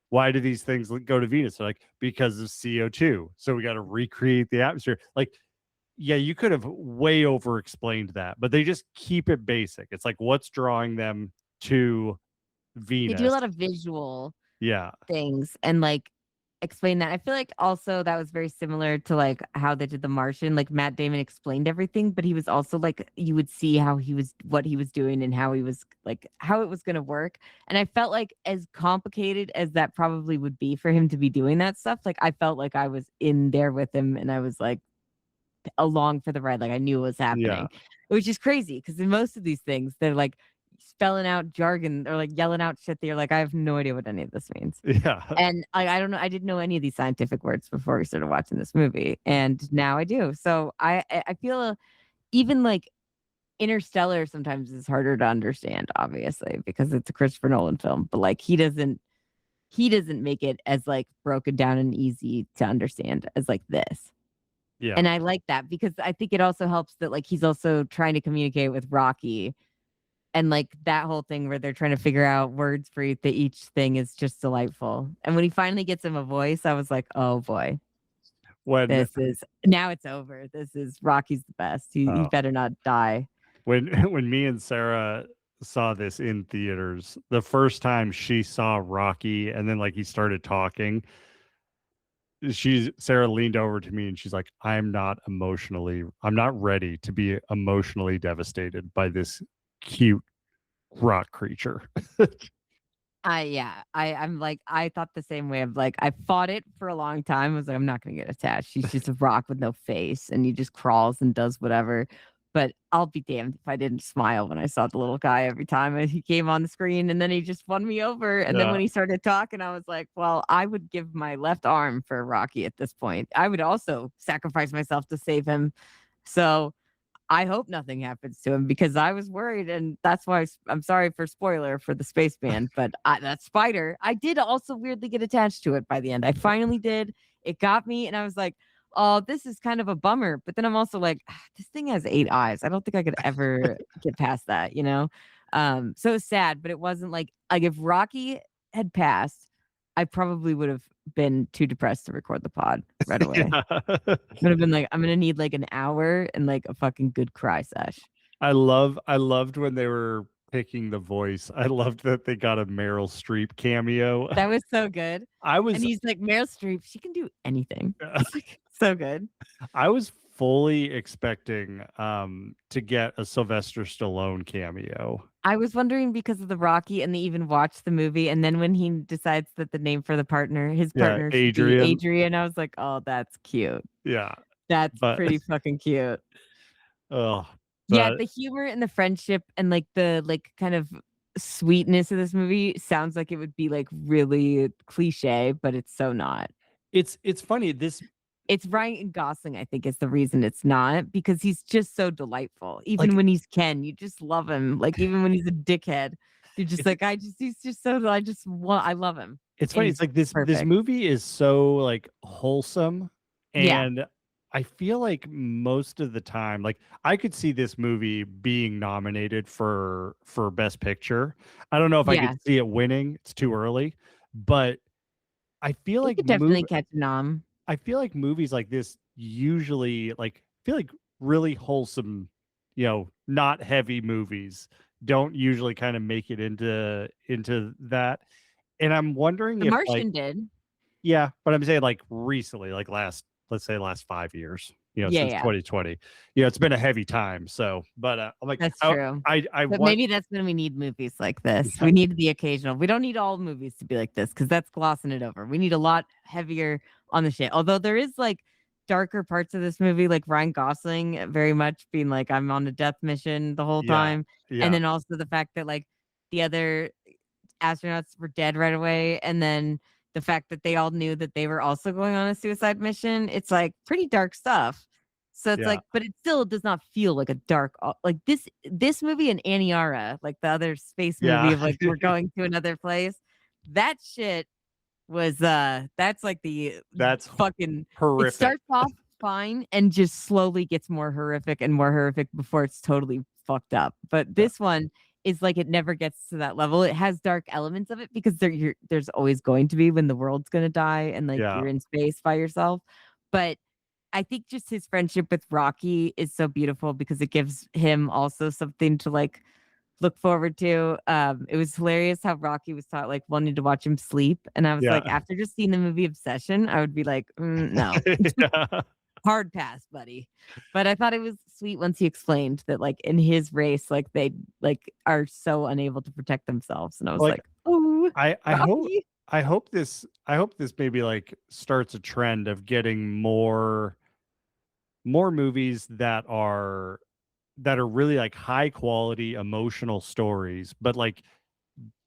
why do these things go to Venus? They're like, because of CO2. So we got to recreate the atmosphere. Yeah, you could have way over explained that, but they just keep it basic. It's what's drawing them to Venus. They do a lot of visual things and explain that. I feel also that was very similar to how they did The Martian. Matt Damon explained everything, but he was also you would see what he was doing and how he was how it was going to work. And I felt as complicated as that probably would be for him to be doing that stuff, I felt I was in there with him, and I was along for the ride. I knew what was happening, which is crazy because in most of these things they're spelling out jargon or yelling out shit that you're I have no idea what any of this means. Yeah. And I don't know, I didn't know any of these scientific words before we started watching this movie, and now I do. So I feel even Interstellar sometimes is harder to understand, obviously, because it's a Christopher Nolan film, but he doesn't make it as broken down and easy to understand as this. Yeah. And I like that because I think it also helps that he's also trying to communicate with Rocky, and that whole thing where they're trying to figure out words for each thing is just delightful. And when he finally gets him a voice, I was like, oh boy, now it's over. This is Rocky's the best. He better not die. When me and Sarah saw this in theaters, the first time she saw Rocky, and then he started talking, Sarah leaned over to me and she's like, I'm not ready to be emotionally devastated by this cute rock creature. I'm I thought the same way of I fought it for a long time. I was I'm not gonna get attached. She's just a rock with no face, and he just crawls and does whatever. But I'll be damned if I didn't smile when I saw the little guy every time he came on the screen, and then he just won me over. And then when he started talking, I was like, well, I would give my left arm for Rocky at this point. I would also sacrifice myself to save him. So I hope nothing happens to him, because I was worried, and that's why I'm sorry for spoiler for the spaceman, but that spider, I did also weirdly get attached to it by the end. I finally did. It got me, and I was like, oh, this is kind of a bummer. But then I'm also this thing has 8 eyes. I don't think I could ever get past that, So it's sad, but it wasn't if Rocky had passed, I probably would have been too depressed to record the pod right away. Would have been I'm gonna need an hour and a fucking good cry sesh. I loved when they were picking the voice. I loved that they got a Meryl Streep cameo. That was so good. And he's Meryl Streep, she can do anything. It's so good. I was fully expecting to get a Sylvester Stallone cameo. I was wondering because of the Rocky, and they even watched the movie, and then when he decides that the name for his partner should be Adrian, I was like, oh, that's cute. Yeah. That's pretty fucking cute. Oh. Yeah, the humor and the friendship and the kind of sweetness of this movie sounds like it would be really cliche, but it's so not. It's funny. It's Ryan Gosling, I think, is the reason it's not, because he's just so delightful. Even when he's Ken, you just love him. Even when he's a dickhead, you're just he's just so, I love him. It's funny. It's this movie is so wholesome, and I feel most of the time, I could see this movie being nominated for Best Picture. I don't know if I could see it winning. It's too early, but I feel could definitely catch a nom. I feel movies like this usually feel really wholesome, not heavy movies don't usually kind of make it into that. And I'm wondering The if like Martian did. yeah, but I'm saying like recently, like let's say last 5 years, Yeah, since yeah. 2020, it's been a heavy time. So, but I'm like, That's true. I But want, maybe that's when we need movies like this. We need the occasional. We don't need all movies to be like this because that's glossing it over. We need a lot heavier on the shit. Although there is like darker parts of this movie, like Ryan Gosling very much being like, I'm on a death mission the whole yeah, time. yeah, And then also the fact that like the other astronauts were dead right away. And then the fact that they all knew that they were also going on a suicide mission. It's like pretty dark stuff. So it's yeah, like, but it still does not feel like a dark like this movie and Aniara, like the other space movie yeah. of like we're going to another place. That shit was that's like the That's fucking it horrific. starts off fine and just slowly gets more horrific and more horrific before it's totally fucked up. But this one is like it never gets to that level. It has dark elements of it because there's always going to be when the world's gonna die and like Yeah. you're in space by yourself. But I think just his friendship with Rocky is so beautiful because it gives him also something to like look forward to. It was hilarious how Rocky was taught like wanting to watch him sleep, and I was like, Yeah. after just seeing the movie Obsession, I would be like, no, Yeah. hard pass, buddy. But I thought it was sweet once he explained that like in his race, like they like are so unable to protect themselves, and I was Like, like, oh, I hope Rocky. I hope this maybe like starts a trend of getting more movies that are really like high quality emotional stories, but like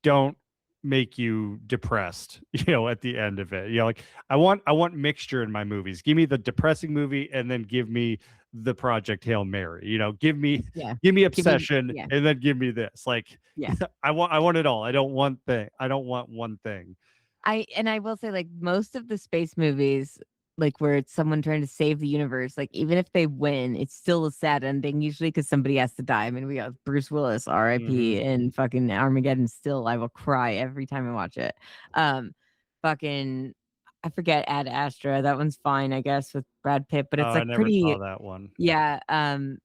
don't make you depressed, at the end of it. Like I want mixture in my movies. Give me the depressing movie and then give me the Project Hail Mary. Give me Yeah, Obsession yeah. and then give me this. Like Yeah. I want it all. I don't want one thing. I will say like most of the space movies like where it's someone trying to save the universe, like even if they win, it's still a sad ending usually because somebody has to die. I mean, we got Bruce Willis, R.I.P. and fucking Armageddon. Still, I will cry every time I watch it. Fucking, I forget Ad Astra. That one's fine, I guess, with Brad Pitt, but Oh, it's I like never pretty. saw that one. Yeah.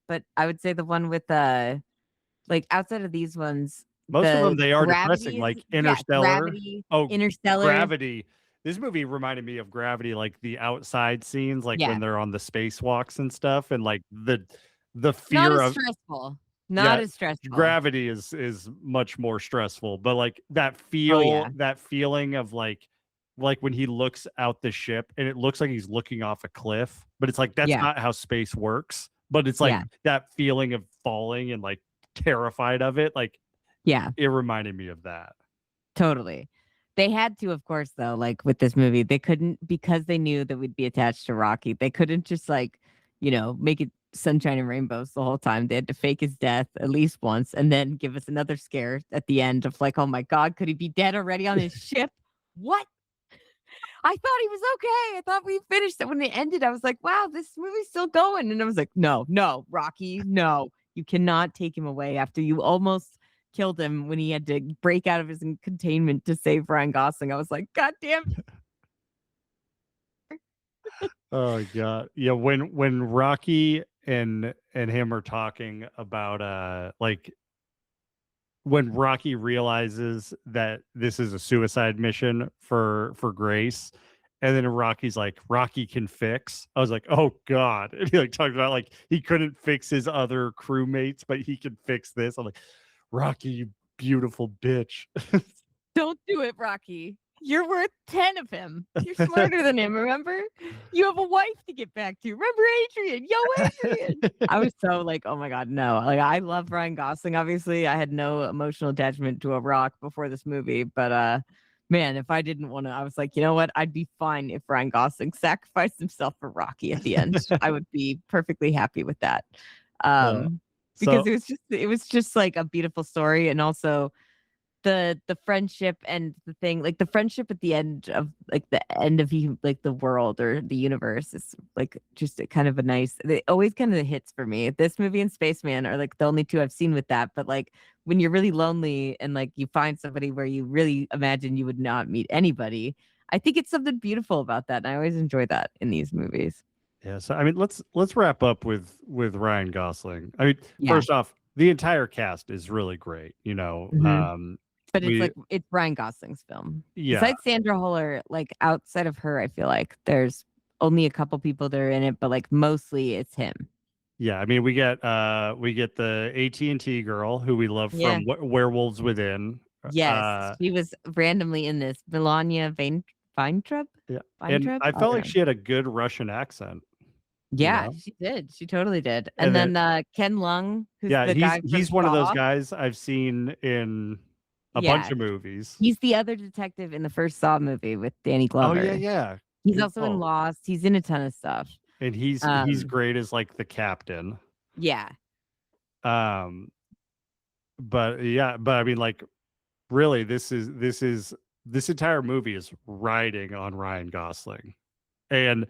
But I would say the one with like outside of these ones, Most of them, the they are Gravity depressing, is- like yeah, Interstellar. Gravity, Oh, Interstellar. Gravity. This movie reminded me of Gravity, like the outside scenes, like Yeah. when they're on the spacewalks and stuff, and like the Not fear as of stressful. Not Yeah, as stressful. Gravity is much more stressful, but like that yeah. that feeling of like when he looks out the ship and it looks like he's looking off a cliff, but it's like that's Yeah. not how space works. But it's like Yeah. that feeling of falling and like terrified of it. Like Yeah, it reminded me of that. totally. They had to, of course, though, like with this movie, they couldn't because they knew that we'd be attached to Rocky. They couldn't just like, make it sunshine and rainbows the whole time. They had to fake his death at least once and then give us another scare at the end of like, oh my God, could he be dead already on his ship? What? I thought he was okay. I thought we finished it. When it ended, I was like, wow, this movie's still going. And I was like, no, Rocky, no. You cannot take him away after you almost killed him when he had to break out of his containment to save Ryan Gosling. I was like, God damn it. Oh God. Yeah, when Rocky and him are talking about like when Rocky realizes that this is a suicide mission for Grace, and then Rocky's like, Rocky can fix. I was like, oh God. And he like talked about like he couldn't fix his other crewmates, but he can fix this. I'm like, Rocky, you beautiful bitch. Don't do it, Rocky. You're worth 10 of him. You're smarter than him, remember? You have a wife to get back to. Remember Adrian? Yo, Adrian. I was so like, oh my God, no. Like, I love Ryan Gosling, obviously. I had no emotional attachment to a rock before this movie. But man, if I didn't want to, I was like, you know what? I'd be fine if Ryan Gosling sacrificed himself for Rocky at the end. I would be perfectly happy with that. Because it was just like a beautiful story. And also the friendship and the thing like the friendship at the end of like the end of like the world or the universe is like just a kind of a nice it always kind of hits for me. This movie and Spaceman are like the only two I've seen with that, but like when you're really lonely and like you find somebody where you really imagine you would not meet anybody, I think it's something beautiful about that, and I always enjoy that in these movies. Yeah, so I mean, let's wrap up with Ryan Gosling. I mean, Yeah. first off, the entire cast is really great. You know, Mhm. But it's we like it's Ryan Gosling's film. yeah Besides Sandra Huller, like outside of her, I feel like there's only a couple people that are in it, but like mostly it's him. yeah. I mean, we get the AT&T girl who we love Yeah. from Werewolves Within. Yes, she was randomly in this. Melania Weintraub. Yeah, and Weintraub. I I felt don't like know. she had a good Russian accent. You Yeah, know, she did. She totally did. and And then then Ken Lung, who's yeah, the guy from he's one of those Saw. guys I've seen in a bunch Yeah, of movies. he's the other detective in the first Saw movie with Danny Oh yeah, Glover. yeah. He's Good also in call. Lost. He's in a ton of stuff. And he's Um, great as like the captain. yeah, Um, but yeah, but I mean, like, really, this entire movie is riding on Ryan Gosling, and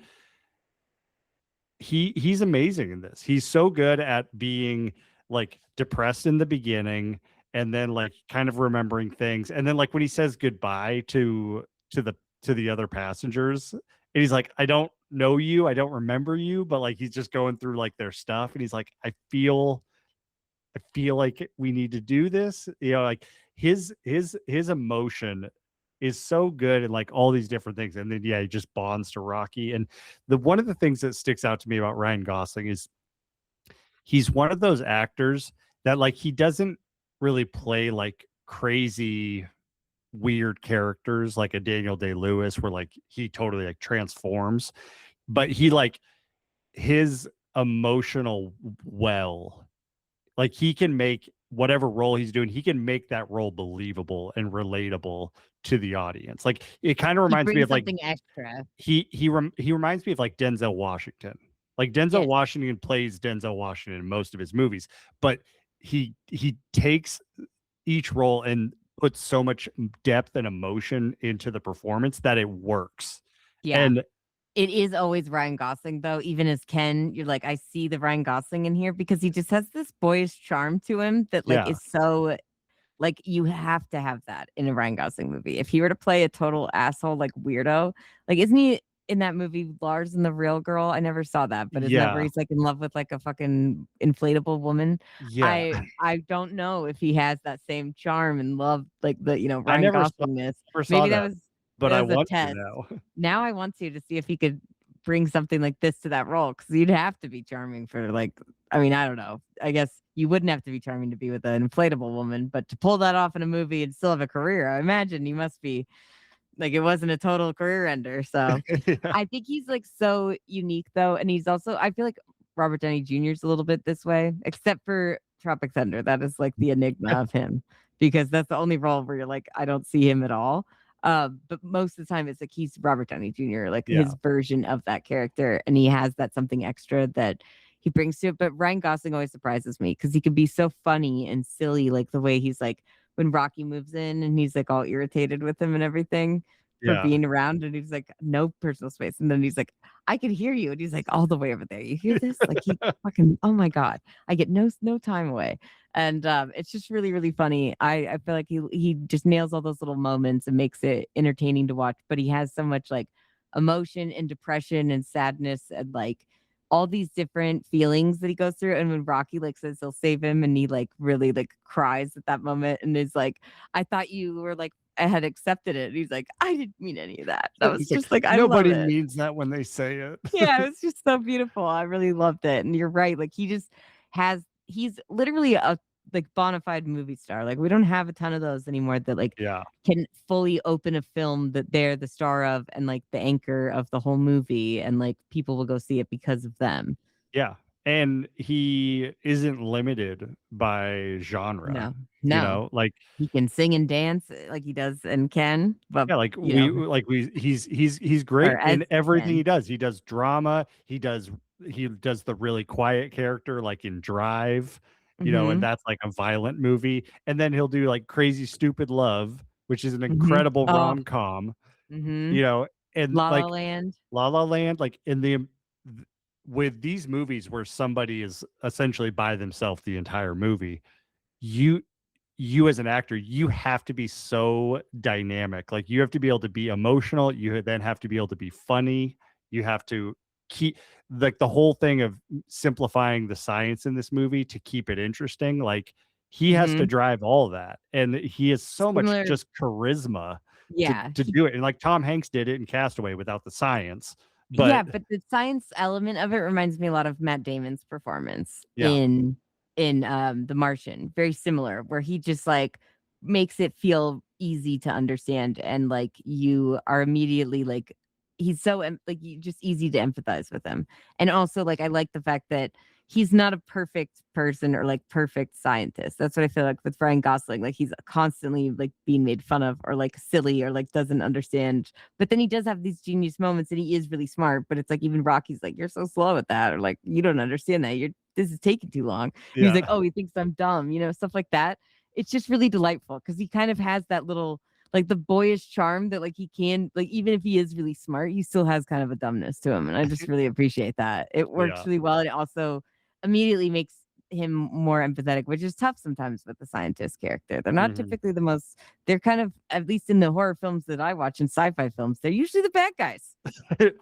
he's amazing in this. He's so good at being like depressed in the beginning, and then like kind of remembering things, and then like when he says goodbye to the other passengers, and he's like, I don't know you, I don't remember you, but like he's just going through like their stuff, and he's like, I feel like we need to do this. You know, like his emotion is so good and like all these different things. And then yeah, he just bonds to Rocky. And the one of the things that sticks out to me about Ryan Gosling is he's one of those actors that like he doesn't really play like crazy weird characters like a Daniel Day-Lewis where like he totally like transforms, but he like his emotional well, like he can make whatever role he's doing, he can make that role believable and relatable to the audience. Like it kind of he reminds me brings of like something extra. he reminds me of like Denzel Washington. Like Denzel Yes. Washington plays Denzel Washington in most of his movies, but he takes each role and puts so much depth and emotion into the performance that it works. Yeah. And It is always Ryan Gosling, though. Even as Ken, you're like, I see the Ryan Gosling in here because he just has this boyish charm to him that, like, yeah, is so, like, you have to have that in a Ryan Gosling movie. If he were to play a total asshole, like, weirdo, like, isn't he in that movie, Lars and the Real Girl? I never saw that, but isn't that where yeah, he's, like, in love with, like, a fucking inflatable woman? yeah. I don't know if he has that same charm and love, like, the, I Ryan Goslingness. never saw Maybe that, but that I was a want to test. now. Now I want to see if he could bring something like this to that role because you'd have to be charming for like, I mean, I don't know. I guess you wouldn't have to be charming to be with an inflatable woman, but to pull that off in a movie and still have a career, I imagine you must be like, it wasn't a total career ender. So Yeah. I think he's like so unique though. And he's also, I feel like Robert Downey Jr. is a little bit this way, except for Tropic Thunder. That is like the enigma of him because that's the only role where you're like, I don't see him at all. But most of the time it's like he's Robert Downey Jr., like Yeah. his version of that character. And he has that something extra that he brings to it. But Ryan Gosling always surprises me because he can be so funny and silly, like the way he's like when Rocky moves in and he's like all irritated with him and everything for Yeah. being around. And he's like, no personal space. And then he's like, I can hear you. And he's like, all the way over there. You hear this? Like he fucking, oh my God. I get no time away. And it's just really, really funny. I feel like he just nails all those little moments and makes it entertaining to watch. But he has so much like emotion and depression and sadness and like all these different feelings that he goes through. And when Rocky like says he'll save him and he like really like cries at that moment and is like, I thought you were like I had accepted it. And he's like, I didn't mean any of that. That was just like I nobody love it. means that when they say it. Yeah, it was just so beautiful. I really loved it. And you're right. Like he's literally a like bona fide movie star. Like we don't have a ton of those anymore that like Yeah. can fully open a film that they're the star of and like the anchor of the whole movie and like people will go see it because of them. Yeah. And he isn't limited by genre. No. You know, like He can sing and dance like he does and can, but yeah, like he's great Or as in everything Ken. he does. He does drama, he does the really quiet character like in Drive, you know, and Mhm. that's like a violent movie. And then he'll do like Crazy Stupid Love, which is an Mhm. incredible Oh. rom-com, Mhm. you know, and La La like Land. La La Land, like in the with these movies where somebody is essentially by themselves the entire movie, you as an actor, you have to be so dynamic. Like you have to be able to be emotional. You then have to be able to be funny. You have to keep like the whole thing of simplifying the science in this movie to keep it interesting. Like he has to drive all that, and he has so much Similar, just charisma yeah. to do it. And like Tom Hanks did it in Castaway without the science, Yeah, but but the science element of it reminds me a lot of Matt Damon's performance yeah, in The Martian. Very similar, where he just like makes it feel easy to understand, and like you are immediately like he's so like you just easy to empathize with him. And also like I like the fact that he's not a perfect person or like perfect scientist. That's what I feel like with Ryan Gosling. Like he's constantly like being made fun of or like silly or like doesn't understand. But then he does have these genius moments and he is really smart. But it's like even Rocky's like, you're so slow at that, or like you don't understand that. This is taking too long. And he's like, oh, he thinks I'm dumb, stuff like that. It's just really delightful because he kind of has that little like the boyish charm that like he can like even if he is really smart, he still has kind of a dumbness to him. And I just really appreciate that. It works really well. And it also immediately makes him more empathetic, which is tough sometimes with the scientist character. They're not typically the most, they're kind of, at least in the horror films that I watch and sci-fi films, they're usually the bad guys.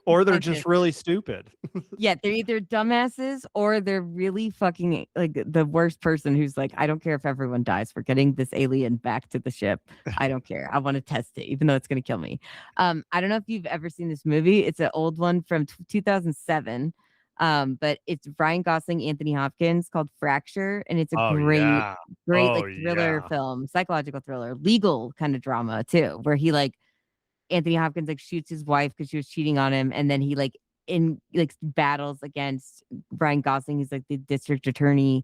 or they're just really stupid. Yeah, they're either dumbasses or they're really fucking like the worst person who's like, I don't care if everyone dies. We're getting this alien back to the ship. I don't care. I want to test it, even though it's going to kill me. I don't know if you've ever seen this movie. It's an old one from 2007. But it's Ryan Gosling, Anthony Hopkins, called Fracture, and it's a great like thriller film, psychological thriller, legal kind of drama too, where he like Anthony Hopkins like shoots his wife because she was cheating on him, and then he like battles against Ryan Gosling. He's like the district attorney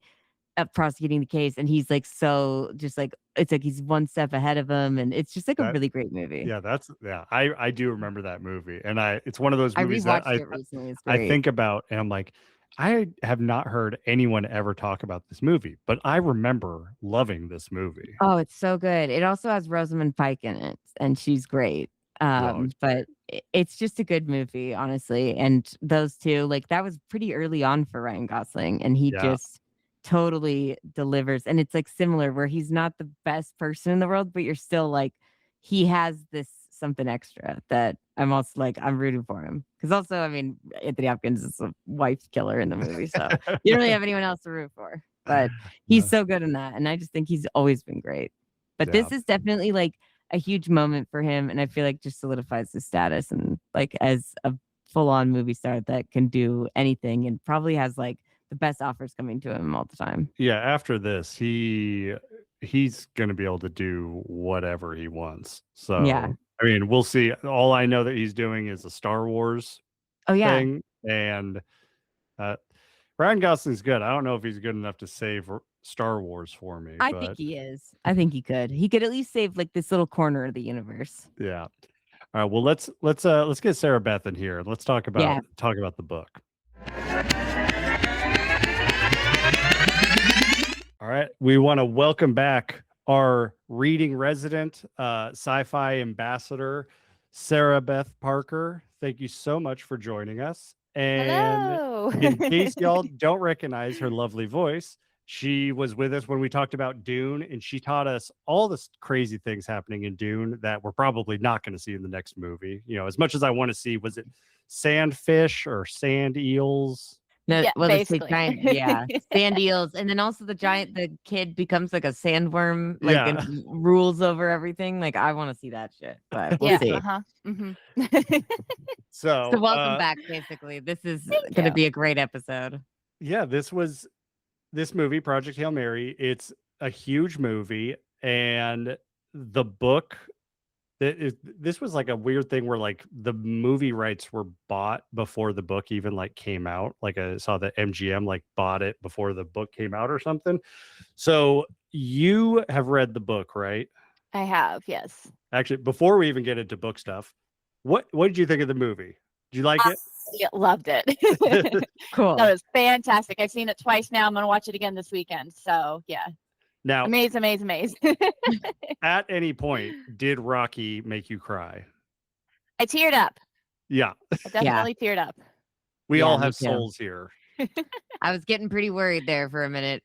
prosecuting the case, and he's like so just like it's like he's one step ahead of him, and it's just like a really great movie. I do remember that movie, and it's one of those movies I that rewatched it recently. It's great. I think about, and I'm like, I have not heard anyone ever talk about this movie, but I remember loving this movie. Oh, it's so good. It also has Rosamund Pike in it, and she's great. But it's just a good movie, honestly. And those two, like that was pretty early on for Ryan Gosling, and he just totally delivers. And it's like similar where he's not the best person in the world, but you're still like he has this something extra that I'm also like I'm rooting for him. Because also, I mean, Anthony Hopkins is a wife killer in the movie, so you don't really have anyone else to root for. But he's so good in that, and I just think he's always been great. But this is definitely like a huge moment for him, and I feel like just solidifies his status and like as a full-on movie star that can do anything and probably has like the best offers coming to him all the time. Yeah, after this, he's going to be able to do whatever he wants. So, yeah. I mean, we'll see. All I know that he's doing is a Star Wars thing. And Ryan Gosling's good. I don't know if he's good enough to save Star Wars for me. I think he is. I think he could. He could at least save like this little corner of the universe. Yeah. All right. Well, let's get Sara Beth in here and let's talk about the book. All right. We want to welcome back our reading resident, sci-fi ambassador, Sara Beth Parker. Thank you so much for joining us. And hello. In case y'all don't recognize her lovely voice, she was with us when we talked about Dune, and she taught us all the crazy things happening in Dune that we're probably not going to see in the next movie. As much as I want to see, was it sandfish or sand eels? No, Yeah, well, it's basically. giant, sand eels, and then also the kid becomes like a sandworm, like and rules over everything. Like I want to see that shit, but we'll see. So welcome back. Basically, this is going to be a great episode. Yeah, this movie, Project Hail Mary. It's a huge movie, and the book. This was like a weird thing where like the movie rights were bought before the book even like came out. Like I saw that MGM like bought it before the book came out or something. So you have read the book, right? I have, yes. Actually, before we even get into book stuff, what did you think of the movie? Did you like it? Yeah, loved it. Cool. That was fantastic. I've seen it twice now. I'm going to watch it again this weekend. So yeah. Now, amaze. At any point, did Rocky make you cry? I teared up. Yeah. I definitely teared up. We all have souls here. I was getting pretty worried there for a minute.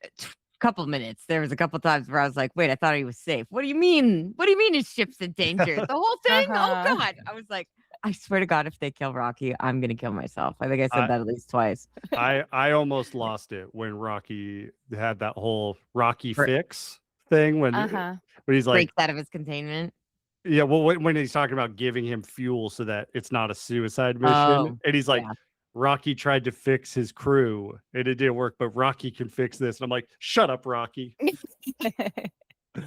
Couple minutes. There was a couple times where I was like, wait, I thought he was safe. What do you mean? What do you mean his ship's in danger? The whole thing? Oh God. I was like, I swear to God, if they kill Rocky, I'm gonna kill myself. I think I said I- that at least twice. I almost lost it when Rocky had that whole Rocky For- fix thing Uh-huh. when he's like, Breaks out of his containment. yeah, well, when he's talking about giving him fuel so that it's not a suicide mission, Oh, and he's like, yeah. Rocky tried to fix his crew and it didn't work, but Rocky can fix this. And I'm like, shut up, Rocky.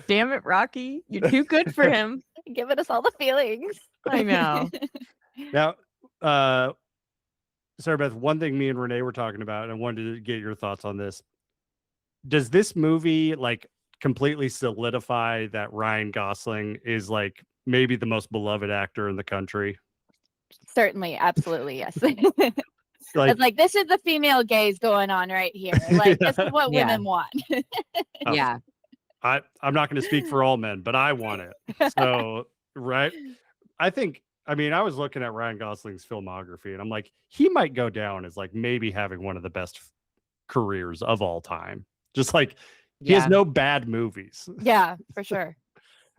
Damn it, Rocky. You're too good for him. Giving us all the feelings. I know. Now, Sarah Beth, one thing me and Renee were talking about, and I wanted to get your thoughts on this. Does this movie like completely solidify that Ryan Gosling is like maybe the most beloved actor in the country? Certainly, absolutely, yes. Like, It's like this is the female gaze going on right here. Like this is what Yeah. women want. Oh. Yeah. I'm not going to speak for all men, but I want it. So, right. I mean, I was looking at Ryan Gosling's filmography and I'm like, he might go down as like maybe having one of the best careers of all time. Just like he has Yeah. no bad movies. Yeah, for sure.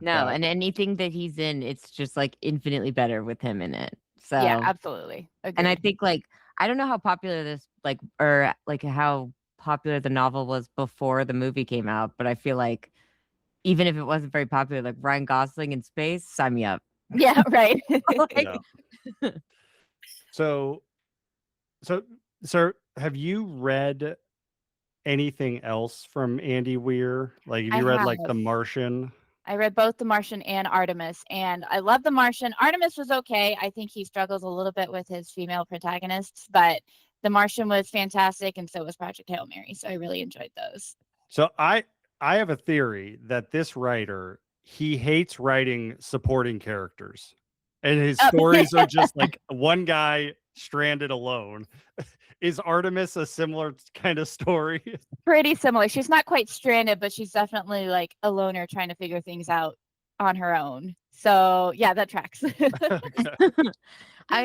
No, and anything that he's in, it's just like infinitely better with him in it. So Yeah, absolutely. and I Agreed. think like I don't know how popular this like or like how popular the novel was before the movie came out, but I feel like even if it wasn't very popular, like Ryan Gosling in space, sign me up. Yeah, right. Like, Yeah. So, sir, have you read anything else from Andy Weir? Like, have I you read like The have. Martian? I read both The Martian and Artemis, and I love The Martian. Artemis was okay. I think he struggles a little bit with his female protagonists, but The Martian was fantastic, and so was Project Hail Mary. So I really enjoyed those. So I have a theory that this writer, he hates writing supporting characters. And his Oh. stories are just like one guy stranded alone. Is Artemis a similar kind of story? Pretty similar. She's not quite stranded, but she's definitely like a loner trying to figure things out on her own. So yeah, that tracks.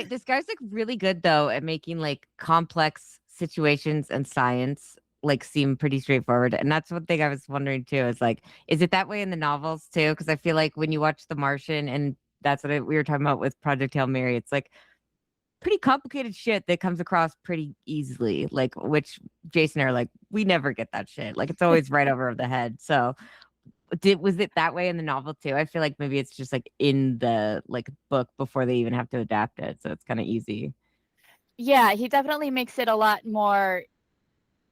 this guy's like really good though at making like complex situations and science like seem pretty straightforward. And that's one thing I was wondering too, is like, is it that way in the novels too? Because I feel like when you watch The Martian, and that's what we were talking about with Project Hail Mary, it's like pretty complicated shit that comes across pretty easily, like which Jason are like, we never get that shit. Like it's always right over the head. So was it that way in the novel too? I feel like maybe it's just like in the like book before they even have to adapt it. So it's kind of easy. Yeah, he definitely makes it a lot more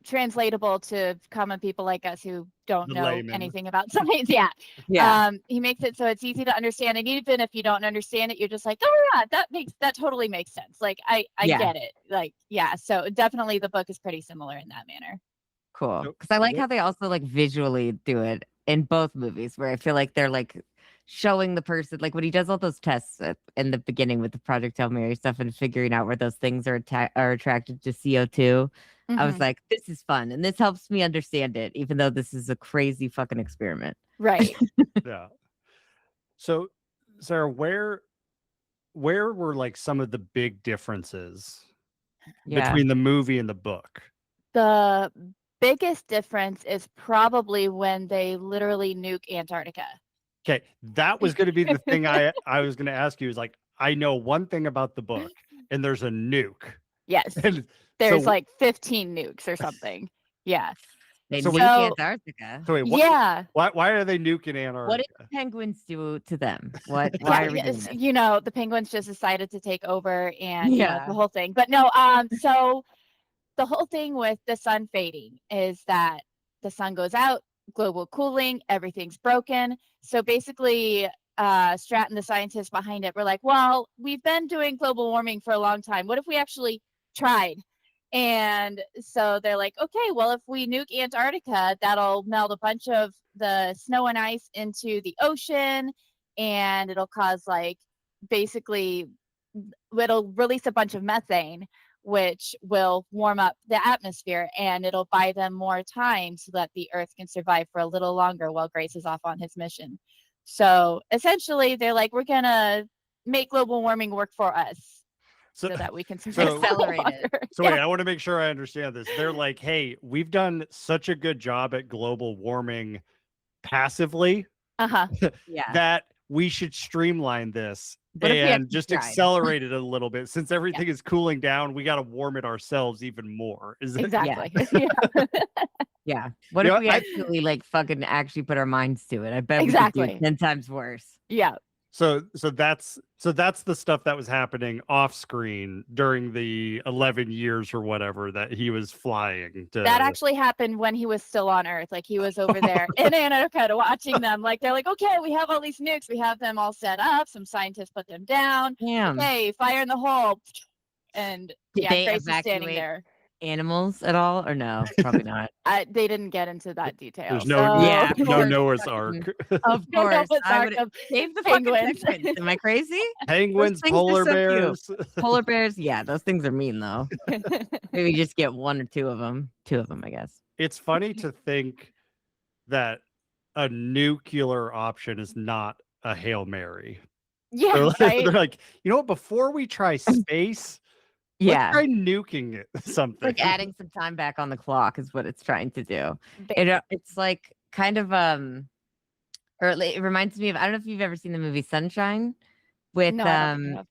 translatable to common people like us who don't The know layman. anything about science. Yeah. He makes it so it's easy to understand, and even if you don't understand it, you're just like, oh yeah, that totally makes sense. Like I Yeah. get it. Like yeah, so definitely the book is pretty similar in that manner. Cool. So Because I like what- how they also like visually do it in both movies, where I feel like they're like showing the person, like when he does all those tests in the beginning with the Project Hail Mary stuff and figuring out where those things are attracted to CO2. I was Mhm. like, this is fun. And this helps me understand it, even though this is a crazy fucking experiment. Right. Yeah. So, Sarah, where were like some of the big differences Yeah. between the movie and the book? The biggest difference is probably when they literally nuke Antarctica. Okay, that was going to be the thing I was going to ask you. Is like, I know one thing about the book, and there's a nuke. Yes. And There's so- like 15 nukes or something. Yeah. They So nuke wait- Antarctica. so wait, what, Yeah. why are they nuking What Antarctica? did penguins do to them? Why are we doing Yes, this? you know, the penguins just decided to take over and Yeah. the whole thing. But no, so the whole thing with the sun fading is that the sun goes out, global cooling, everything's broken. So basically, Stratton, the scientists behind it, were like, well, we've been doing global warming for a long time. What if we actually tried? And so they're like, okay, well, if we nuke Antarctica, that'll melt a bunch of the snow and ice into the ocean, and it'll cause like basically it'll release a bunch of methane, which will warm up the atmosphere, and it'll buy them more time so that the Earth can survive for a little longer while Grace is off on his mission. So essentially, they're like, we're gonna make global warming work for us so that we can survive Accelerate it. longer. So wait, I want to make sure I understand this. They're like, hey, we've done such a good job at global warming passively Uh-huh. Yeah. that we should streamline this What if we and actually just tried? accelerate it a little bit. Since everything is cooling down, we got to warm it ourselves even more. Is it? Exactly. Yeah. What You if know, we I- actually like fucking actually put our minds to it? I bet we could do Exactly. it 10 times worse. Yeah. So that's the stuff that was happening off screen during the 11 years or whatever that he was flying to. That actually happened when he was still on Earth. Like he was over there in Antarctica watching them. Like they're like, okay, we have all these nukes. We have them all set up. Some scientists put them down. Damn. Okay, fire in the hole. And Did yeah, they Grace is standing evacuate there. Animals at all or no? Probably not. They didn't get into that detail. There's no so- Yeah, of no course. Noah's Ark. Of No course. Noah's I Ark would of save the penguins. fucking penguins. Am I crazy? Penguins, things are polar so cute. bears. Polar bears, yeah, those things are mean though. Maybe just get one or two of them. Two of them, I guess. It's funny to think that a nuclear option is not a Hail Mary. Yeah, They're right. they're like, you know what? Before we try space, Yeah. let's try nuking it. Something. Like adding some time back on the clock is what it's trying to do. It's like kind of it reminds me of, I don't know if you've ever seen the movie Sunshine with No, I don't think I have.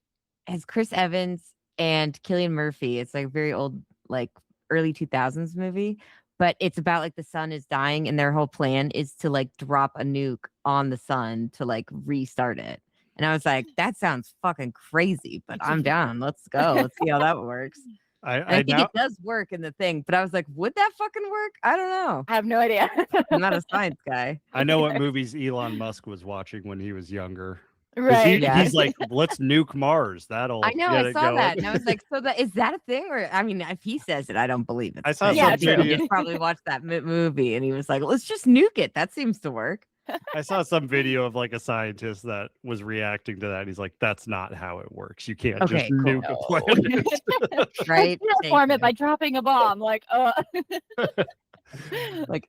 has Chris Evans and Cillian Murphy. It's like a very old, like early 2000s movie, but it's about like the sun is dying and their whole plan is to like drop a nuke on the sun to like restart it. And I was like, that sounds fucking crazy, but I'm down. Let's go. Let's see how that works. And I think it does work in the thing, but I was like, would that fucking work? I don't know. I have no idea. I'm not a science guy. I know what movies Elon Musk was watching when he was younger. 'Cause Right. Yeah. He's like, let's nuke Mars. That'll I know. get I it saw going. that, and I was like, "So that is that a thing?" Or I mean, if he says it, I don't believe it. I saw some He video- just probably watched that movie, and he was like, "Let's just nuke it. That seems to work." I saw some video of like a scientist that was reacting to that. And he's like, that's not how it works. You can't Okay, just cool. nuke a planet. Right? Form Thank it by you. dropping a bomb. Like, Like,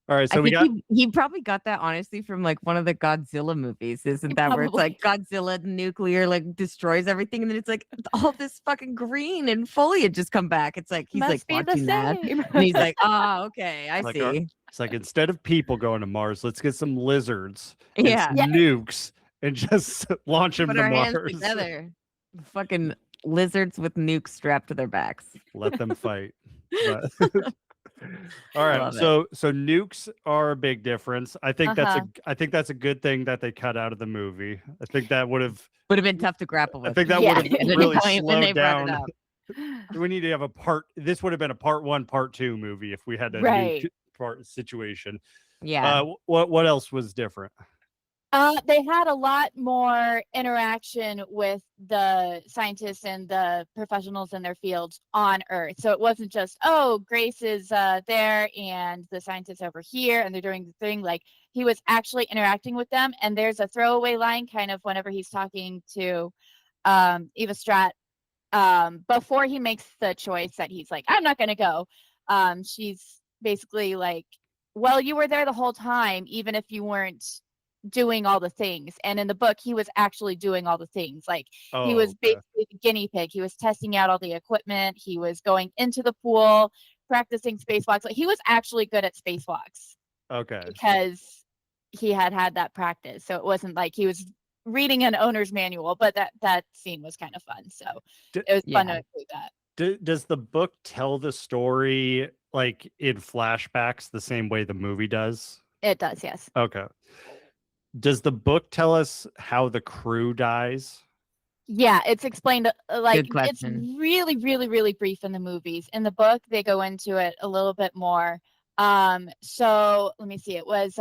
All right, so I we think got he probably got that honestly from like one of the Godzilla movies, isn't that where it's like Godzilla nuclear like destroys everything, and then it's like all this fucking green and foliage just come back. It's like he's must like be the watching that, same. and he's like, "Oh, okay, I Like, see." it's like instead of people going to Mars, let's get some lizards and Yeah. some nukes and just launch them Put to our hands Mars. together. Fucking lizards with nukes strapped to their backs. Let them fight. But- all right, love it. so nukes are a big difference. I think Uh-huh. that's a good thing that they cut out of the movie. I think that would have Would have been tough to grapple with. I think that Yeah. would have At any really point when they slowed brought it down. up. We need to have a part. This would have been a part 1, part 2 movie if we had a Right. nuke part situation. Yeah. What else was different? They had a lot more interaction with the scientists and the professionals in their fields on Earth. So it wasn't just, oh, Grace is there and the scientists over here and they're doing the thing. Like he was actually interacting with them. And there's a throwaway line kind of whenever he's talking to Eva Stratt before he makes the choice that he's like, I'm not going to go. She's basically like, well, you were there the whole time, even if you weren't doing all the things. And in the book, he was actually doing all the things. Like he was basically the guinea pig. He was testing out all the equipment. He was going into the pool, practicing spacewalks. Like he was actually good at spacewalks Okay. because he had that practice. So it wasn't like he was reading an owner's manual, but that scene was kind of fun. So it was fun to include that. Does the book tell the story like in flashbacks the same way the movie does? It does, yes. Okay. Does the book tell us how the crew dies? Yeah, it's explained like Good it's question. really, really, really brief in the movies. In the book, they go into it a little bit more. So let me see. It was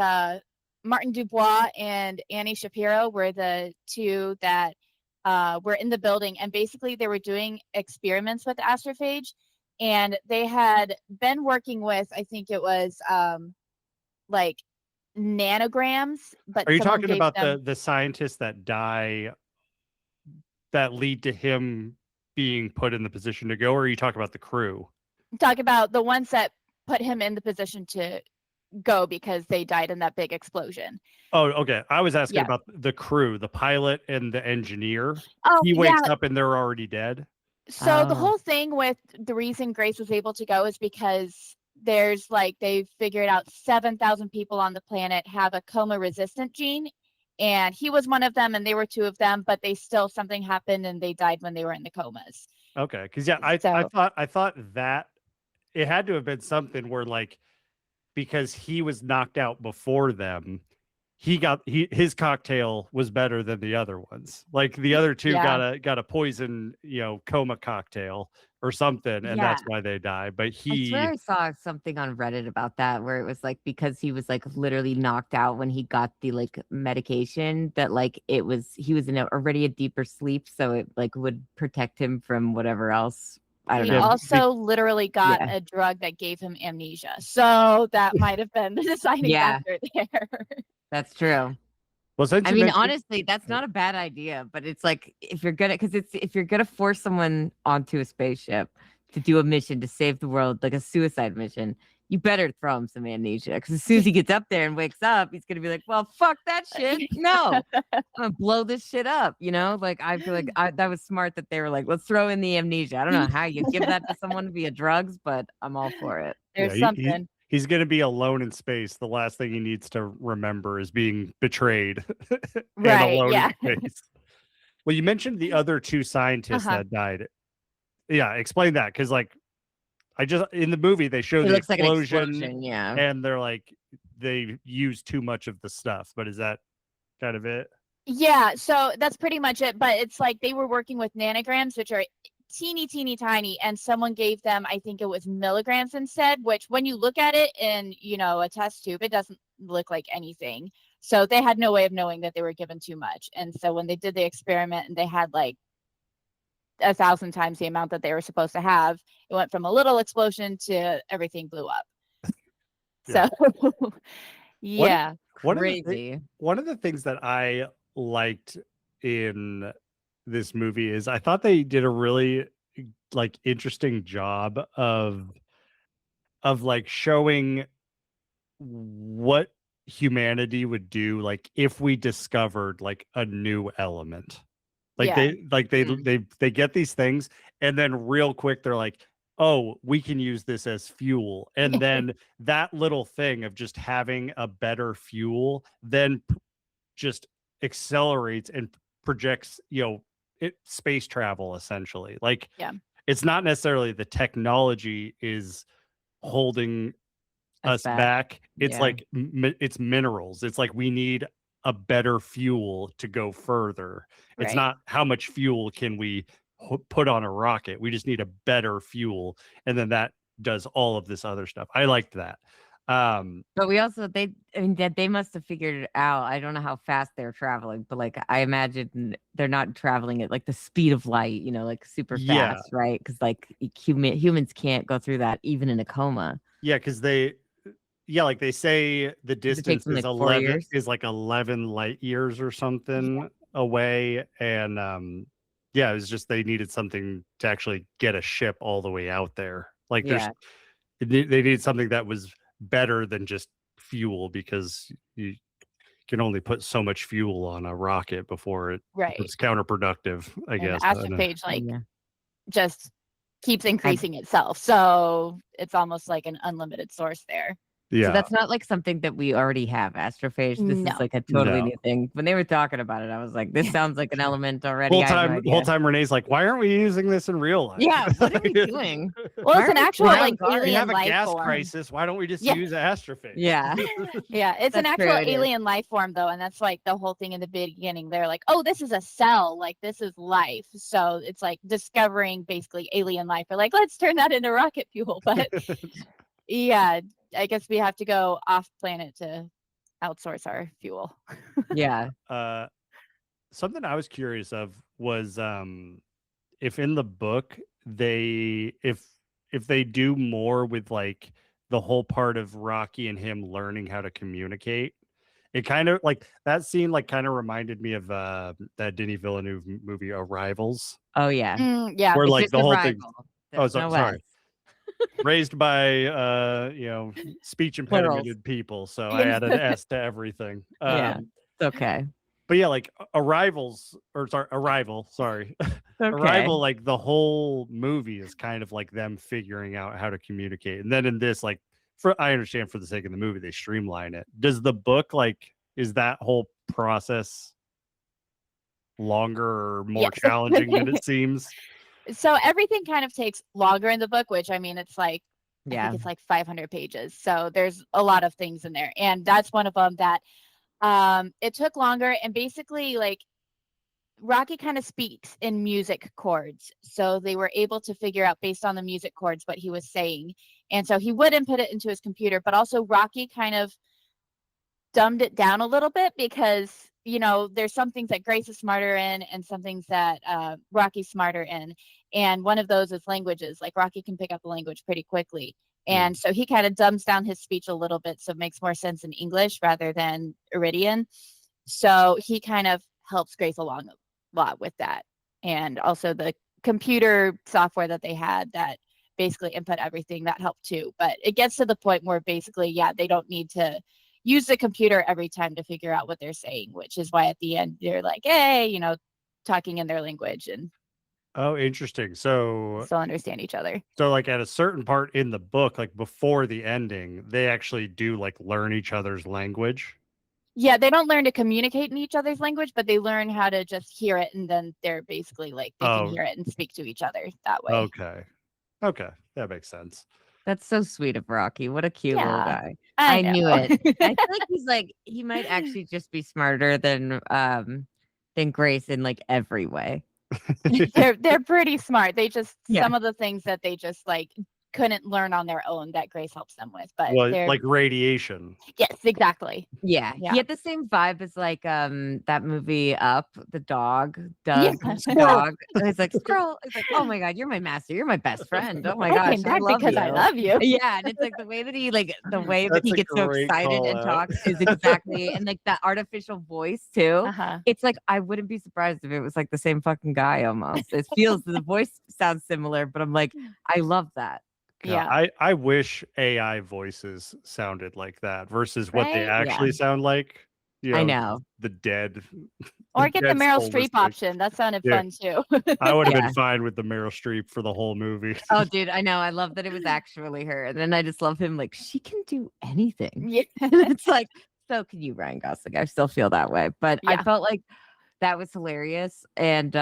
Martin Dubois and Annie Shapiro were the two that were in the building, and basically they were doing experiments with astrophage, and they had been working with, I think it was like nanograms. But Are you someone talking gave about them- the scientists that die that lead to him being put in the position to go, or are you talking about the crew? talk about the ones that put him in the position to go because they died in that big explosion. Oh, okay. I was asking Yeah. about the crew, the pilot and the engineer. Oh, He wakes yeah. up and they're already dead. So the Oh. whole thing with the reason Grace was able to go is because there's like they figured out 7,000 people on the planet have a coma resistant gene, and he was one of them, and they were two of them, but something happened and they died when they were in the comas. Okay, because yeah, I thought that it had to have been something where like because he was knocked out before them, his cocktail was better than the other ones. Like the other two got a poison, coma cocktail or something, and that's why they die. But I swear I saw something on Reddit about that where it was like because he was like literally knocked out when he got the like medication that like he was in already a deeper sleep, so it like would protect him from whatever else. I don't He know. also literally got a drug that gave him amnesia, so that might have been the deciding factor there. That's true. Well, I mean, honestly, that's not a bad idea, but it's like if you're gonna force someone onto a spaceship to do a mission to save the world, like a suicide mission, you better throw him some amnesia because as soon as he gets up there and wakes up, he's gonna be like, "Well, fuck that shit. No, I'm gonna blow this shit up." Like I feel like that was smart that they were like, "Let's throw in the amnesia." I don't know how you give that to someone via drugs, but I'm all for it. There's something. He's going to be alone in space. The last thing he needs to remember is being betrayed and alone in space. Well, you mentioned the other two scientists that died. Yeah, explain that because, like, in the movie they show the explosion, and they're like they use too much of the stuff. But is that kind of it? Yeah, so that's pretty much it. But it's like they were working with nanograms, which are teeny tiny, and someone gave them, I think it was milligrams instead, which when you look at it in a test tube, it doesn't look like anything. So they had no way of knowing that they were given too much. And so when they did the experiment and they had like 1,000 times the amount that they were supposed to have, it went from a little explosion to everything blew up. So crazy. One of the things that I liked in this movie is I thought they did a really like interesting job of like showing what humanity would do like if we discovered like a new element. Like they get these things and then real quick they're like, oh, we can use this as fuel. And then that little thing of just having a better fuel then just accelerates and projects space travel essentially. Like it's not necessarily the technology is holding us back. It's like it's minerals. It's like we need a better fuel to go further. It's not how much fuel can we put on a rocket. We just need a better fuel, and then that does all of this other stuff. I liked that. But we also they must have figured it out. I don't know how fast they're traveling, but like I imagine they're not traveling at like the speed of light, like super fast, right? Because like humans can't go through that even in a coma. Yeah, because they say the distance is 11 light years or something away, and it was just they needed something to actually get a ship all the way out there. Like they needed something that was better than just fuel because you can only put so much fuel on a rocket before it's counterproductive, I guess. Astrophage just keeps increasing itself, so it's almost like an unlimited source there. Yeah. So that's not like something that we already have, astrophage. This is like a totally new thing. When they were talking about it, I was like, this sounds like an element already. Whole time Renee's like, why aren't we using this in real life? Yeah, what are we doing? Well, it's an actual like alien we have a life gas form. crisis. Why don't we just use astrophage? Yeah. It's an actual alien life form though, and that's like the whole thing in the beginning. They're like, oh, this is a cell, like this is life. So it's like discovering basically alien life. They're like, let's turn that into rocket fuel. But I guess we have to go off planet to outsource our fuel. Yeah. Something I was curious of was if in the book if they do more with like the whole part of Rocky and him learning how to communicate. It kind of like that scene like kind of reminded me of that Denis Villeneuve movie Arrivals. Oh yeah. Where It's like just the whole Arrival. thing. Oh, sorry. Raised by speech impedimented people, so I added S to everything. It's okay. But yeah, like Arrival, sorry. Okay. Arrival, like the whole movie is kind of like them figuring out how to communicate. And then in this, like I understand for the sake of the movie, they streamline it. Does the book is that whole process longer or more Yes. challenging than it seems? So everything kind of takes longer in the book, which I mean, it's like, I Yeah. think it's like 500 pages. So there's a lot of things in there. And that's one of them that it took longer. And basically, like, Rocky kind of speaks in music chords. So they were able to figure out based on the music chords what he was saying. And so he would input it into his computer, but also Rocky kind of dumbed it down a little bit because, you know, there's some things that Grace is smarter in and some things that Rocky's smarter in. And one of those is languages. Like Rocky can pick up the language pretty quickly. And so he kind of dumbs down his speech a little bit so it makes more sense in English rather than Iridian. So he kind of helps Grace along a lot with that. And also the computer software that they had that basically input everything, that helped too. But it gets to the point where basically, yeah, they don't need to use the computer every time to figure out what they're saying, which is why at the end they're like, hey, you know, talking in their language and Oh, interesting. So still understand each other. like at a certain part in the book, like before the ending, they actually do like learn each other's language. Yeah, they don't learn to communicate in each other's language, but they learn how to just hear it, and then they're basically like they can Oh, hear it and speak to each other that way. okay. Okay. That makes sense. That's so sweet of Rocky. What a cute little Yeah, guy. I I knew know. it. I feel like he's like he might actually just be smarter than Grace in like every way. They're pretty smart. They just Yeah. some of the things that they just like couldn't learn on their own that Grace helps them with. But Well, they're like radiation. yes, exactly. Yeah. Yeah. He had the same vibe as like that movie Up, the dog, Yeah. Doug, the dog. And he's like, Squirrel. He's like, oh my God, you're my master. You're my best friend. Oh my I gosh. came back love because you. I love you. Yeah. And it's like the way that he That's a gets so great excited and call-out. talks is exactly and like that artificial voice too. Uh-huh. It's like I wouldn't be surprised if it was like the same fucking guy almost. It feels the voice sounds similar, but I'm like, I love that. God, Yeah. I wish AI voices sounded like that versus what they Right? actually sound like. You I know, know. the dead. Or get the dead Meryl soulless Streep thing. option. That sounded Yeah. fun too. I would have Yeah. been fine with the Meryl Streep for the whole movie. Oh, dude, I know. I love that it was actually her. And then I just love him. Like, she can do anything. Yeah. It's like, so can you, Ryan Gosling. I still feel that way. But I Yeah. felt like that was hilarious. And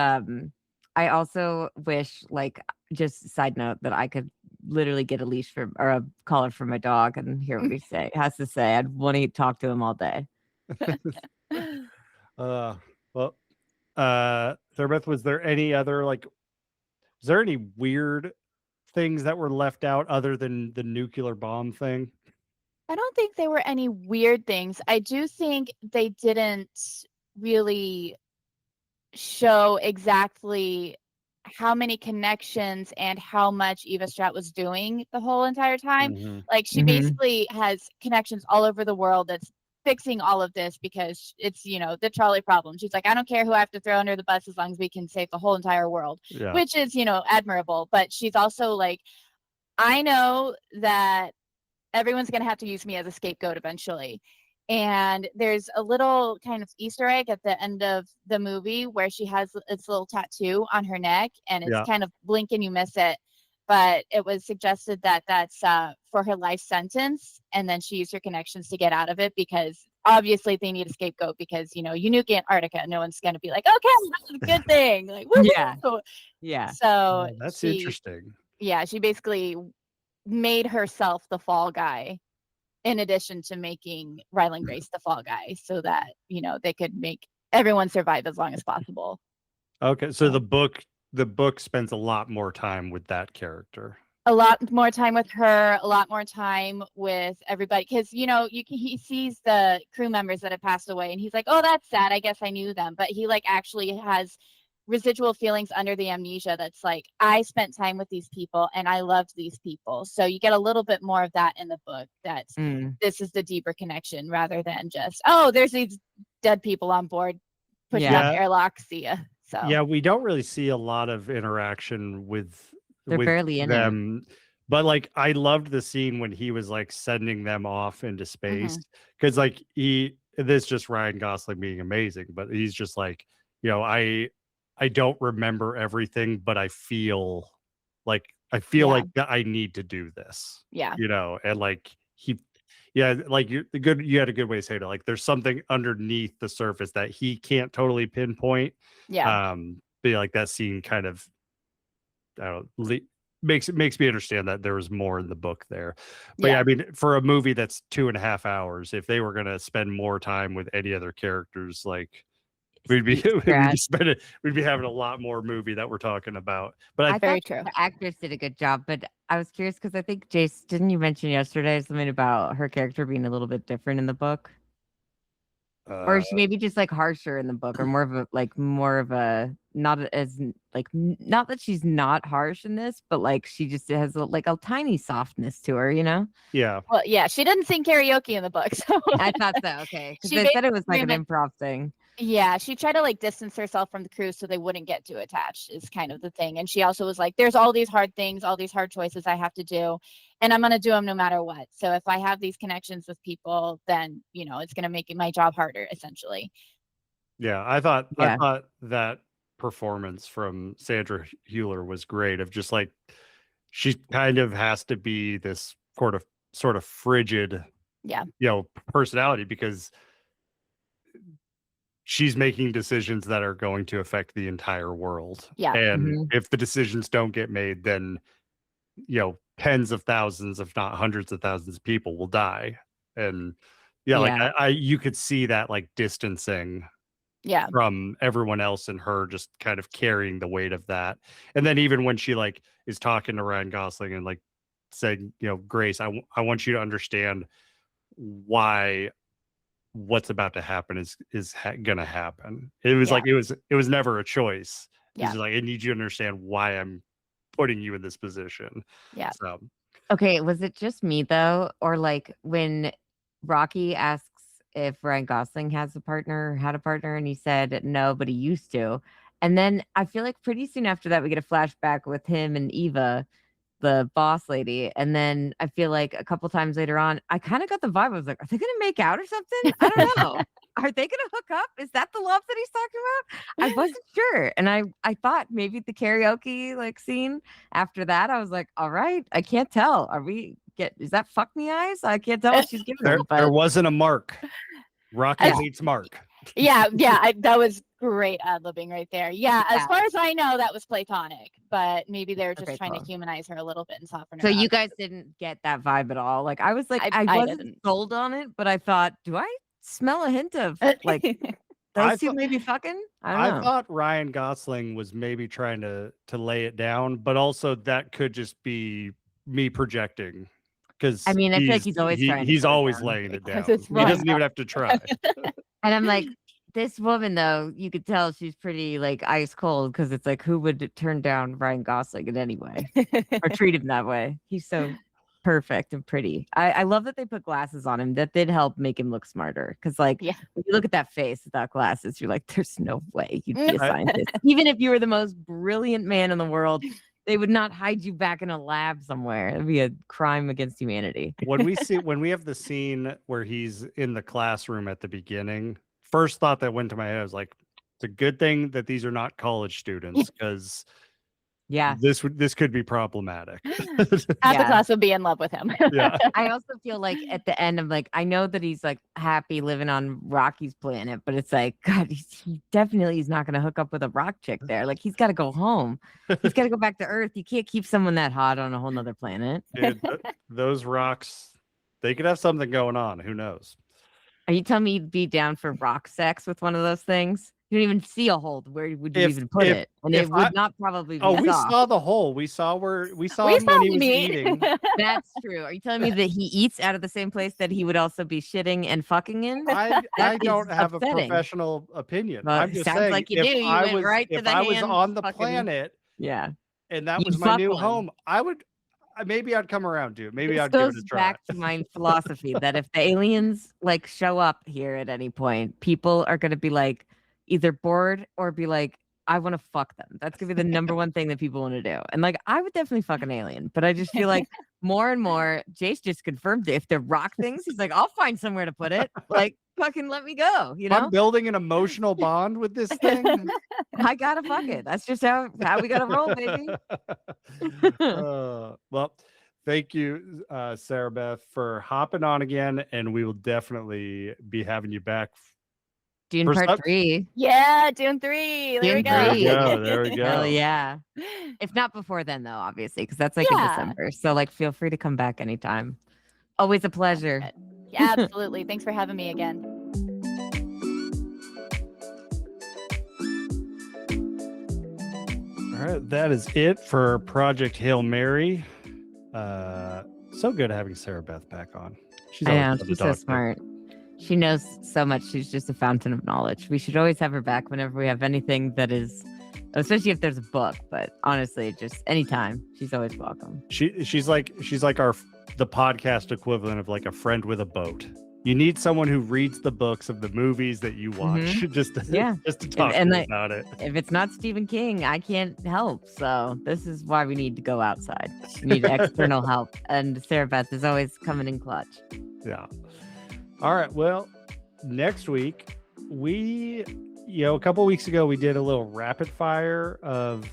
I also wish, like, just side note, that I could literally get a leash from or a collar for my dog and hear what he has to say. I'd want to talk to him all day. Well, Sara Beth, was there any other was there any weird things that were left out other than the nuclear bomb thing? I don't think there were any weird things. I do think they didn't really show exactly how many connections and how much Eva Strat was doing the whole entire time. Mhm. Like she Mhm. basically has connections all over the world that's fixing all of this because it's, you know, the trolley problem. She's like, I don't care who I have to throw under the bus as long as we can save the whole entire world, Yeah. which is, you know, admirable. But she's also like, I know that everyone's going to have to use me as a scapegoat eventually. And there's a little kind of Easter egg at the end of the movie where she has this little tattoo on her neck and it's Yeah. kind of blink and you miss it. But it was suggested that that's for her life sentence. And then she used her connections to get out of it because obviously they need a scapegoat because, you know, you nuke Antarctica. No one's going to be like, okay, that's a good thing. Like, Yeah. woo-hoo. Yeah. So Oh, that's she, interesting. yeah, she basically made herself the fall guy in addition to making Ryland Grace the fall guy so that, you know, they could make everyone survive as long as possible. Okay, so the book spends a lot more time with that character. A lot more time with her, a lot more time with everybody because, you know, he sees the crew members that have passed away and he's like, oh, that's sad. I guess I knew them. But he like actually has residual feelings under the amnesia that's like, I spent time with these people and I loved these people. So you get a little bit more of that in the book. That's this is the deeper connection rather than just, oh, there's these dead people on board pushing out the airlock. See ya. So Yeah, we don't really see a lot of interaction with They're barely in it. them. But like I loved the scene when he was like sending them off into space because like this is just Ryan Gosling being amazing, but he's just like, you know, I don't remember everything, but I feel like Yeah. like I need to do this. Yeah. You know, and like Yeah, like you had a good way to say it. Like there's something underneath the surface that he can't totally pinpoint. Yeah. But yeah, like that scene kind of I don't know, makes me understand that there was more in the book there. But yeah, Yeah. I mean, for a movie that's 2.5 hours, if they were gonna spend more time with any other characters, like we'd be we'd be having a lot more movie that we're talking about. But I Very thought true. the actress did a good job, but I was curious because I think Jace, didn't you mention yesterday something about her character being a little bit different in the book? Or is she maybe just like harsher in the book, or more of a not as not that she's not harsh in this, but like she just has like a tiny softness to her, you know? yeah, Well, yeah, she didn't sing karaoke in the book, so I thought so. Okay, because She they said it was like an basically improv thing. yeah, she tried to like distance herself from the crew so they wouldn't get too attached is kind of the thing. And she also was like, there's all these hard things, all these hard choices I have to do, and I'm going to do them no matter what. So if I have these connections with people, then, it's going to make my job harder essentially. yeah. I thought Yeah. that performance from Sandra Hüller was great. Of just like she kind of has to be this sort of frigid, Yeah. personality because she's making decisions that are going to affect the entire world. Yeah. And Mhm. if the decisions don't get made, then, tens of thousands, if not hundreds of thousands of people will die. And yeah, like Yeah. you could see that like distancing Yeah. from everyone else and her just kind of carrying the weight of that. And then even when she like is talking to Ryan Gosling and like saying, Grace, I want you to understand why what's about to happen is gonna happen. It was Yeah. like it was never a choice. He's Yeah. just like, I need you to understand why I'm putting you in this position. Yeah. So Okay, was it just me though, or like when Rocky asks if Ryan Gosling has a partner or had a partner, and he said no, but he used to. And then I feel like pretty soon after that, we get a flashback with him and Eva, the boss lady. And then I feel like a couple times later on, I kind of got the vibe. I was like, are they going to make out or something? I don't know. Are they going to hook up? Is that the love that he's talking about? I wasn't sure. And I thought maybe the karaoke like scene after that, I was like, all right, I can't tell. Is that fuck me eyes? I can't tell what she's giving there him, but wasn't a Mark. Rocky Yeah. hates Mark. Yeah. That was great ad-libbing right there. Yeah. As Yeah. far as I know, that was platonic, but maybe they were just Okay, trying cool. to humanize her a little bit and soften her So up. you guys didn't get that vibe at all. Like I was like, I I wasn't didn't. sold on it, but I thought, do I smell a hint of like I those two thought- maybe fucking? I I don't know. thought Ryan Gosling was maybe trying to lay it down, but also that could just be me projecting. Because I mean, I feel like he's always trying to he's put it always down. laying it down. Because it's He Ryan doesn't even have to try. And I'm like, this woman though, you could tell she's pretty like ice cold because it's like, who would turn down Ryan Gosling in any way or treat him that way? He's so perfect and pretty. I love that they put glasses on him. That did help make him look smarter. Because like Yeah. when you look at that face without glasses, you're like, there's no way you'd be a I- scientist. Even if you were the most brilliant man in the world, they would not hide you back in a lab somewhere. It'd be a crime against humanity. when we have the scene where he's in the classroom at the beginning, first thought that went to my head was like, it's a good thing that these are not college students because Yeah. this could be problematic. Half the Yeah. class would be in love with him. Yeah. I also feel like at the end, I'm like, I know that he's like happy living on Rocky's planet, but it's like, God, he definitely is not going to hook up with a rock chick there. Like, he's got to go home. He's got to go back to Earth. You can't keep someone that hot on a whole nother planet. Dude, those rocks, they could have something going on. Who knows? Are you telling me you'd be down for rock sex with one of those things? You don't even see a hole. Where would you even put it? And it would not probably be we soft. saw the hole. We saw him We when saw he was meat. eating. That's true. Are you telling me that he eats out of the same place that he would also be shitting and fucking in? I That don't is have upsetting. a professional opinion. Well, I'm it just sounds saying, like you do. You went right to if the I was hand on the fucking- planet Yeah. and that You'd was my fuck new one. home, maybe I'd come around to it. Maybe This I'd give it goes a try. back to my philosophy that if the aliens like show up here at any point, people are going to be like either bored or be like, I want to fuck them. That's going to be the number one thing that people want to do. And like, I would definitely fuck an alien, but I just feel like more and more, Jace just confirmed it. If they're rock things, he's like, I'll find somewhere to put it. Like, fucking let me go. You I'm know, building an emotional bond with this thing. I got to fuck it. That's just how we got to roll, baby. Well, Thank you, Sara Beth, for hopping on again, and we will definitely be having you back. Dune For Part some- 3. Yeah, Dune 3. There we Dune There we 3. go. There we go. Hell yeah. If not before then, though, obviously, because that's like in Yeah. December. So like, feel free to come back anytime. Always a pleasure. Yeah, absolutely. Thanks for having me again. All right, that is it for Project Hail Mary. So good having Sara Beth back on. She's I always know, fun to she's so talk to. smart. She knows so much. She's just a fountain of knowledge. We should always have her back whenever we have anything that is, especially if there's a book. But honestly, just anytime, she's always welcome. She's like the podcast equivalent of like a friend with a boat. You need someone who reads the books of the movies that you watch just to talk to you about it. If it's not Stephen King, I can't help. So this is why we need to go outside. We need external help. And Sara Beth is always coming in clutch. Yeah. All right. Well, next week a couple weeks ago we did a little rapid fire of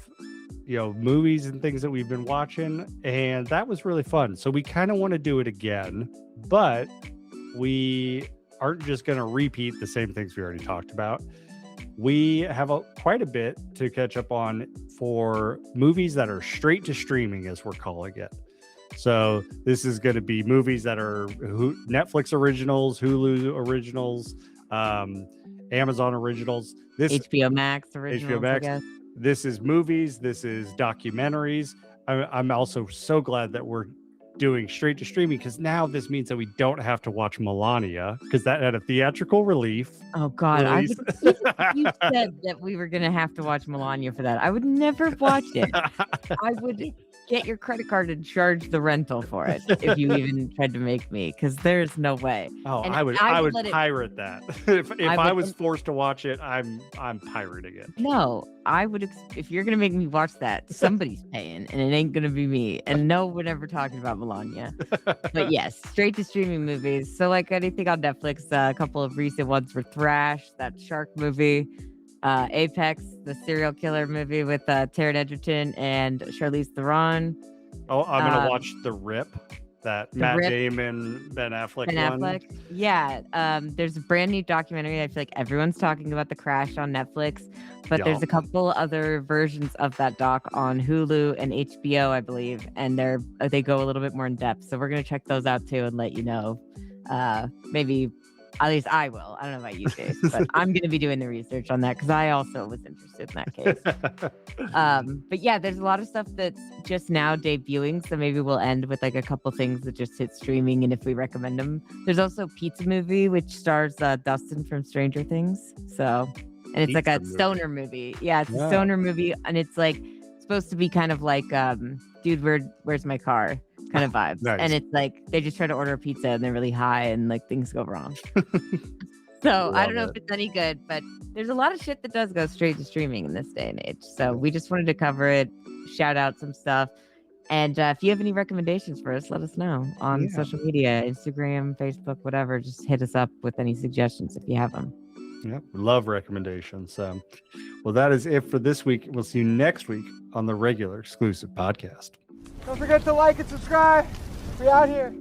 movies and things that we've been watching, and that was really fun. So we kind of want to do it again, but we aren't just going to repeat the same things we already talked about. We have quite a bit to catch up on for movies that are straight to streaming, as we're calling it. So this is going to be movies that are Netflix originals, Hulu originals, Amazon originals, HBO Max originals, HBO Max. I guess. This is movies. This is documentaries. I'm also so glad that we're doing straight to streaming, because now this means that we don't have to watch Melania, because that had a theatrical relief. Oh God, release. You said that we were gonna have to watch Melania for that. I would never watch it. I would get your credit card and charge the rental for it if you even tried to make me, because there's no way. Oh, And I would pirate that. if I was forced to watch it, I'm pirating it. No, I would. If you're gonna make me watch that, somebody's paying, and it ain't gonna be me. And no, we're never talking about Melania. But yes, straight to streaming movies. So like anything on Netflix, a couple of recent ones were Thrash, that shark movie, Apex, the serial killer movie with Taron Egerton and Charlize Theron. Oh, I'm gonna watch The Rip, that Matt Rip. Damon, Ben Affleck Ben one. Affleck. Yeah. There's a brand new documentary. I feel like everyone's talking about The Crash on Netflix, but there's a couple other versions of that doc on Hulu and HBO, I believe, and they go a little bit more in depth. So we're gonna check those out too and let you know. Maybe at least I will. I don't know about you, Chase, but I'm gonna be doing the research on that because I also was interested in that case. But yeah, there's a lot of stuff that's just now debuting, so maybe we'll end with like a couple things that just hit streaming, and if we recommend them. There's also Pizza Movie, which stars Dustin from Stranger Things. So, and it's like a stoner movie. Yeah, it's a stoner movie, and it's like supposed to be kind of like dude, where's my car kind of vibes. Nice. And it's like they just try to order a pizza and they're really high and like things go wrong. So I don't know if it's any good, but there's a lot of shit that does go straight to streaming in this day and age. So we just wanted to cover it, shout out some stuff. And if you have any recommendations for us, let us know on social media, Instagram, Facebook, whatever. Just hit us up with any suggestions if you have them. Yeah, love recommendations. Well, that is it for this week. We'll see you next week on the regular exclusive podcast. Don't forget to like and subscribe. We out here.